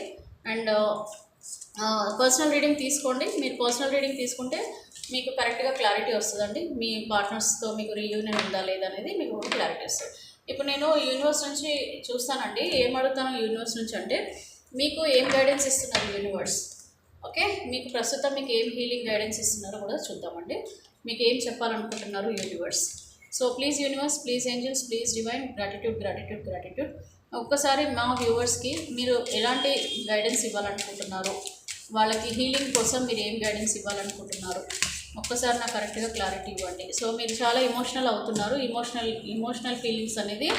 అండ్ పర్సనల్ రీడింగ్ తీసుకోండి. మీరు పర్సనల్ రీడింగ్ తీసుకుంటే మీకు కరెక్ట్గా క్లారిటీ వస్తుందండి. మీ పార్ట్నర్స్తో మీకు రీయూనియన్ ఉందా లేదా అనేది మీకు క్లారిటీ వస్తుంది. ఇప్పుడు నేను యూనివర్స్ నుంచి చూస్తానండి, ఏం అడుగుతాను యూనివర్స్ నుంచి అంటే మీకు ఏం గైడెన్స్ ఇస్తున్నారు యూనివర్స్. ఓకే, మీకు ప్రస్తుతం మీకు ఏం హీలింగ్ గైడెన్స్ ఇస్తున్నారో కూడా చూద్దామండి. మీకు ఏం చెప్పాలనుకుంటున్నారు universe. So please universe, please angels, please divine, gratitude. ఒక్కసారి మా వ్యూవర్స్కి మీరు ఎలాంటి గైడెన్స్ ఇవ్వాలనుకుంటున్నారు, వాళ్ళకి హీలింగ్ కోసం మీరు ఏం గైడెన్స్ ఇవ్వాలనుకుంటున్నారు, ఒక్కసారి నాకు కరెక్ట్గా క్లారిటీ ఇవ్వండి. సో మీరు చాలా ఎమోషనల్ అవుతున్నారు, ఇమోషనల్ ఫీలింగ్స్ అనేది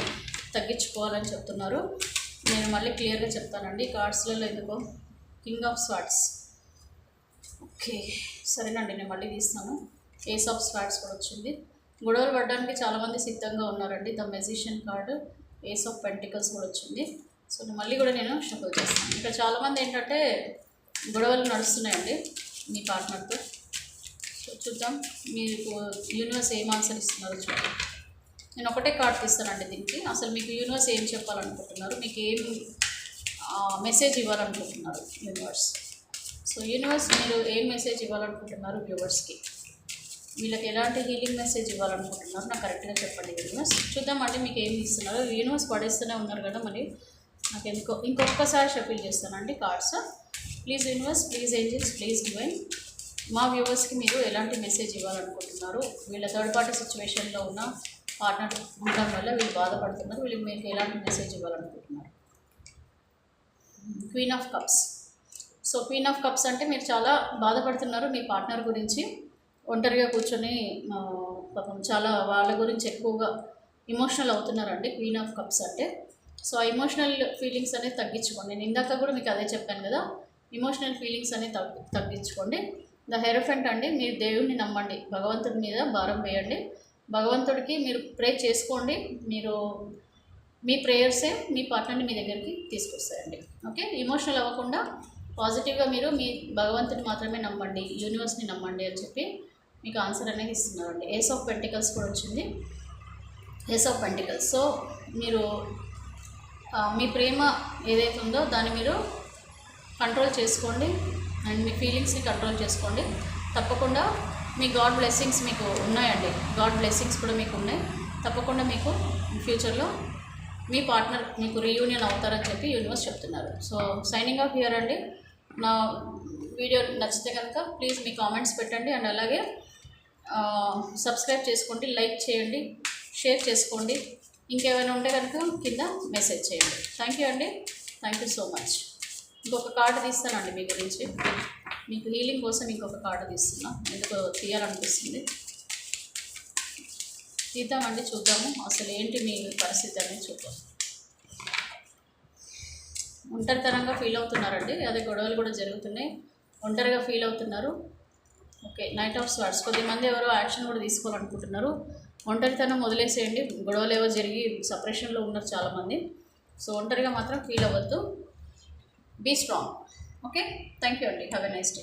తగ్గించుకోవాలని చెప్తున్నారు. నేను మళ్ళీ క్లియర్గా చెప్తానండి. కార్డ్స్లలో ఎందుకో కింగ్ ఆఫ్ స్వాట్స్. ఓకే సరేనండి, నేను మళ్ళీ తీస్తాను. ఏస్ ఆఫ్ స్వాట్స్ కూడా వచ్చింది. గొడవలు పడడానికి చాలామంది సిద్ధంగా ఉన్నారండి. The magician card, ace of pentacles కూడా వచ్చింది. సో మళ్ళీ కూడా నేను షఫల్ చేస్తాను. ఇక్కడ చాలామంది ఏంటంటే గొడవలు నడుస్తున్నాయండి మీ పార్ట్నర్తో. సో చూద్దాం మీకు యూనివర్స్ ఏం ఆన్సర్ ఇస్తున్నారో చూద్దాం. నేను ఒకటే కార్డ్ తీస్తానండి దీనికి. అసలు మీకు యూనివర్స్ ఏం చెప్పాలనుకుంటున్నారు, మీకు ఏం మెసేజ్ ఇవ్వాలనుకుంటున్నారు యూనివర్స్. సో యూనివర్స్ మీరు ఏం మెసేజ్ ఇవ్వాలనుకుంటున్నారు వ్యూవర్స్కి, వీళ్ళకి ఎలాంటి హీలింగ్ మెసేజ్ ఇవ్వాలనుకుంటున్నారు నాకు కరెక్ట్గా చెప్పండి యూనివర్స్. చూద్దామండి మీకు ఏం ఇస్తున్నారు. యూనివర్స్ పడేస్తూనే ఉన్నారు కదా, మరి నాకు ఇంకొకసారి షఫిల్ చేస్తానండి cards. Please universe, please angels, please divine, మా వ్యూవర్స్కి మీరు ఎలాంటి మెసేజ్ ఇవ్వాలనుకుంటున్నారు. వీళ్ళ థర్డ్ పార్టీ సిచ్యువేషన్లో ఉన్న పార్ట్నర్ ఉండడం వల్ల వీళ్ళు బాధపడుతున్నారు, వీళ్ళకి మీకు ఎలాంటి మెసేజ్ ఇవ్వాలనుకుంటున్నారు. Queen of cups. So queen of cups అంటే మీరు చాలా బాధపడుతున్నారు మీ పార్ట్నర్ గురించి. ఒంటరిగా కూర్చొని పాపం చాలా వాళ్ళ గురించి ఎక్కువగా ఇమోషనల్ అవుతున్నారండి క్వీన్ ఆఫ్ కప్స్ అంటే. సో ఆ ఇమోషనల్ ఫీలింగ్స్ అనేది తగ్గించుకోండి. నేను ఇందాక కూడా మీకు అదే చెప్పాను కదా, ఇమోషనల్ ఫీలింగ్స్ అనేది తగ్గించుకోండి. ద హెరోఫెంట్ అండి, మీరు దేవుడిని నమ్మండి, భగవంతుడి మీద భారం వేయండి, భగవంతుడికి మీరు ప్రే చేసుకోండి. మీరు మీ ప్రేయర్సే మీ పార్ట్నర్ని మీ దగ్గరికి తీసుకొస్తాయండి. ఓకే, ఇమోషనల్ అవ్వకుండా పాజిటివ్గా మీరు మీ భగవంతుని మాత్రమే నమ్మండి, యూనివర్స్ని నమ్మండి అని చెప్పి మీకు ఆన్సర్ అనేది ఇస్తున్నారండి. ఏస్ ఆఫ్ పెంటికల్స్ కూడా వచ్చింది, ఏస్ ఆఫ్ పెంటికల్స్. సో మీరు మీ ప్రేమ ఏదైతే ఉందో దాన్ని మీరు కంట్రోల్ చేసుకోండి అండ్ మీ ఫీలింగ్స్ని కంట్రోల్ చేసుకోండి. తప్పకుండా మీ గాడ్ బ్లెస్సింగ్స్ మీకు ఉన్నాయండి, గాడ్ బ్లెస్సింగ్స్ కూడా మీకు ఉన్నాయి. తప్పకుండా మీకు ఫ్యూచర్లో మీ పార్ట్నర్ మీకు రీయూనియన్ అవుతారని చెప్పి యూనివర్స్ చెప్తున్నారు. సో సైనింగ్ ఆఫ్ హియర్ అండి. నా వీడియో నచ్చితే కనుక ప్లీజ్ మీ కామెంట్స్ పెట్టండి అండ్ అలాగే సబ్స్క్రైబ్ చేసుకోండి, లైక్ చేయండి, షేర్ చేసుకోండి. ఇంకేమైనా ఉంటే కనుక కింద మెసేజ్ చేయండి. థ్యాంక్ యూ అండి, థ్యాంక్ యూ సో మచ్. ఇంకొక కార్డు తీస్తానండి మీ గురించి, మీకు హీలింగ్ కోసం ఇంకొక కార్డు తీస్తున్నా, ఎందుకు తీయాలనిపిస్తుంది. తీద్దామండి, చూద్దాము అసలు ఏంటి మీ పరిస్థితి అనేది చూద్దాం. ఒంటరితనంగా ఫీల్ అవుతున్నారండి, అదే గొడవలు కూడా జరుగుతున్నాయి, ఒంటరిగా ఫీల్ అవుతున్నారు. Okay, knight of swords. కొద్దిమంది ఎవరో యాక్షన్ కూడా తీసుకోవాలనుకుంటున్నారు. ఒంటరితనం వదిలేసేయండి, గొడవలు ఏవో జరిగి సపరేషన్లో ఉన్నారు చాలామంది. సో ఒంటరిగా మాత్రం ఫీల్ అవ్వద్దు, be strong. Okay, thank you అండి, హ్యావ్ ఎ నైస్ డే.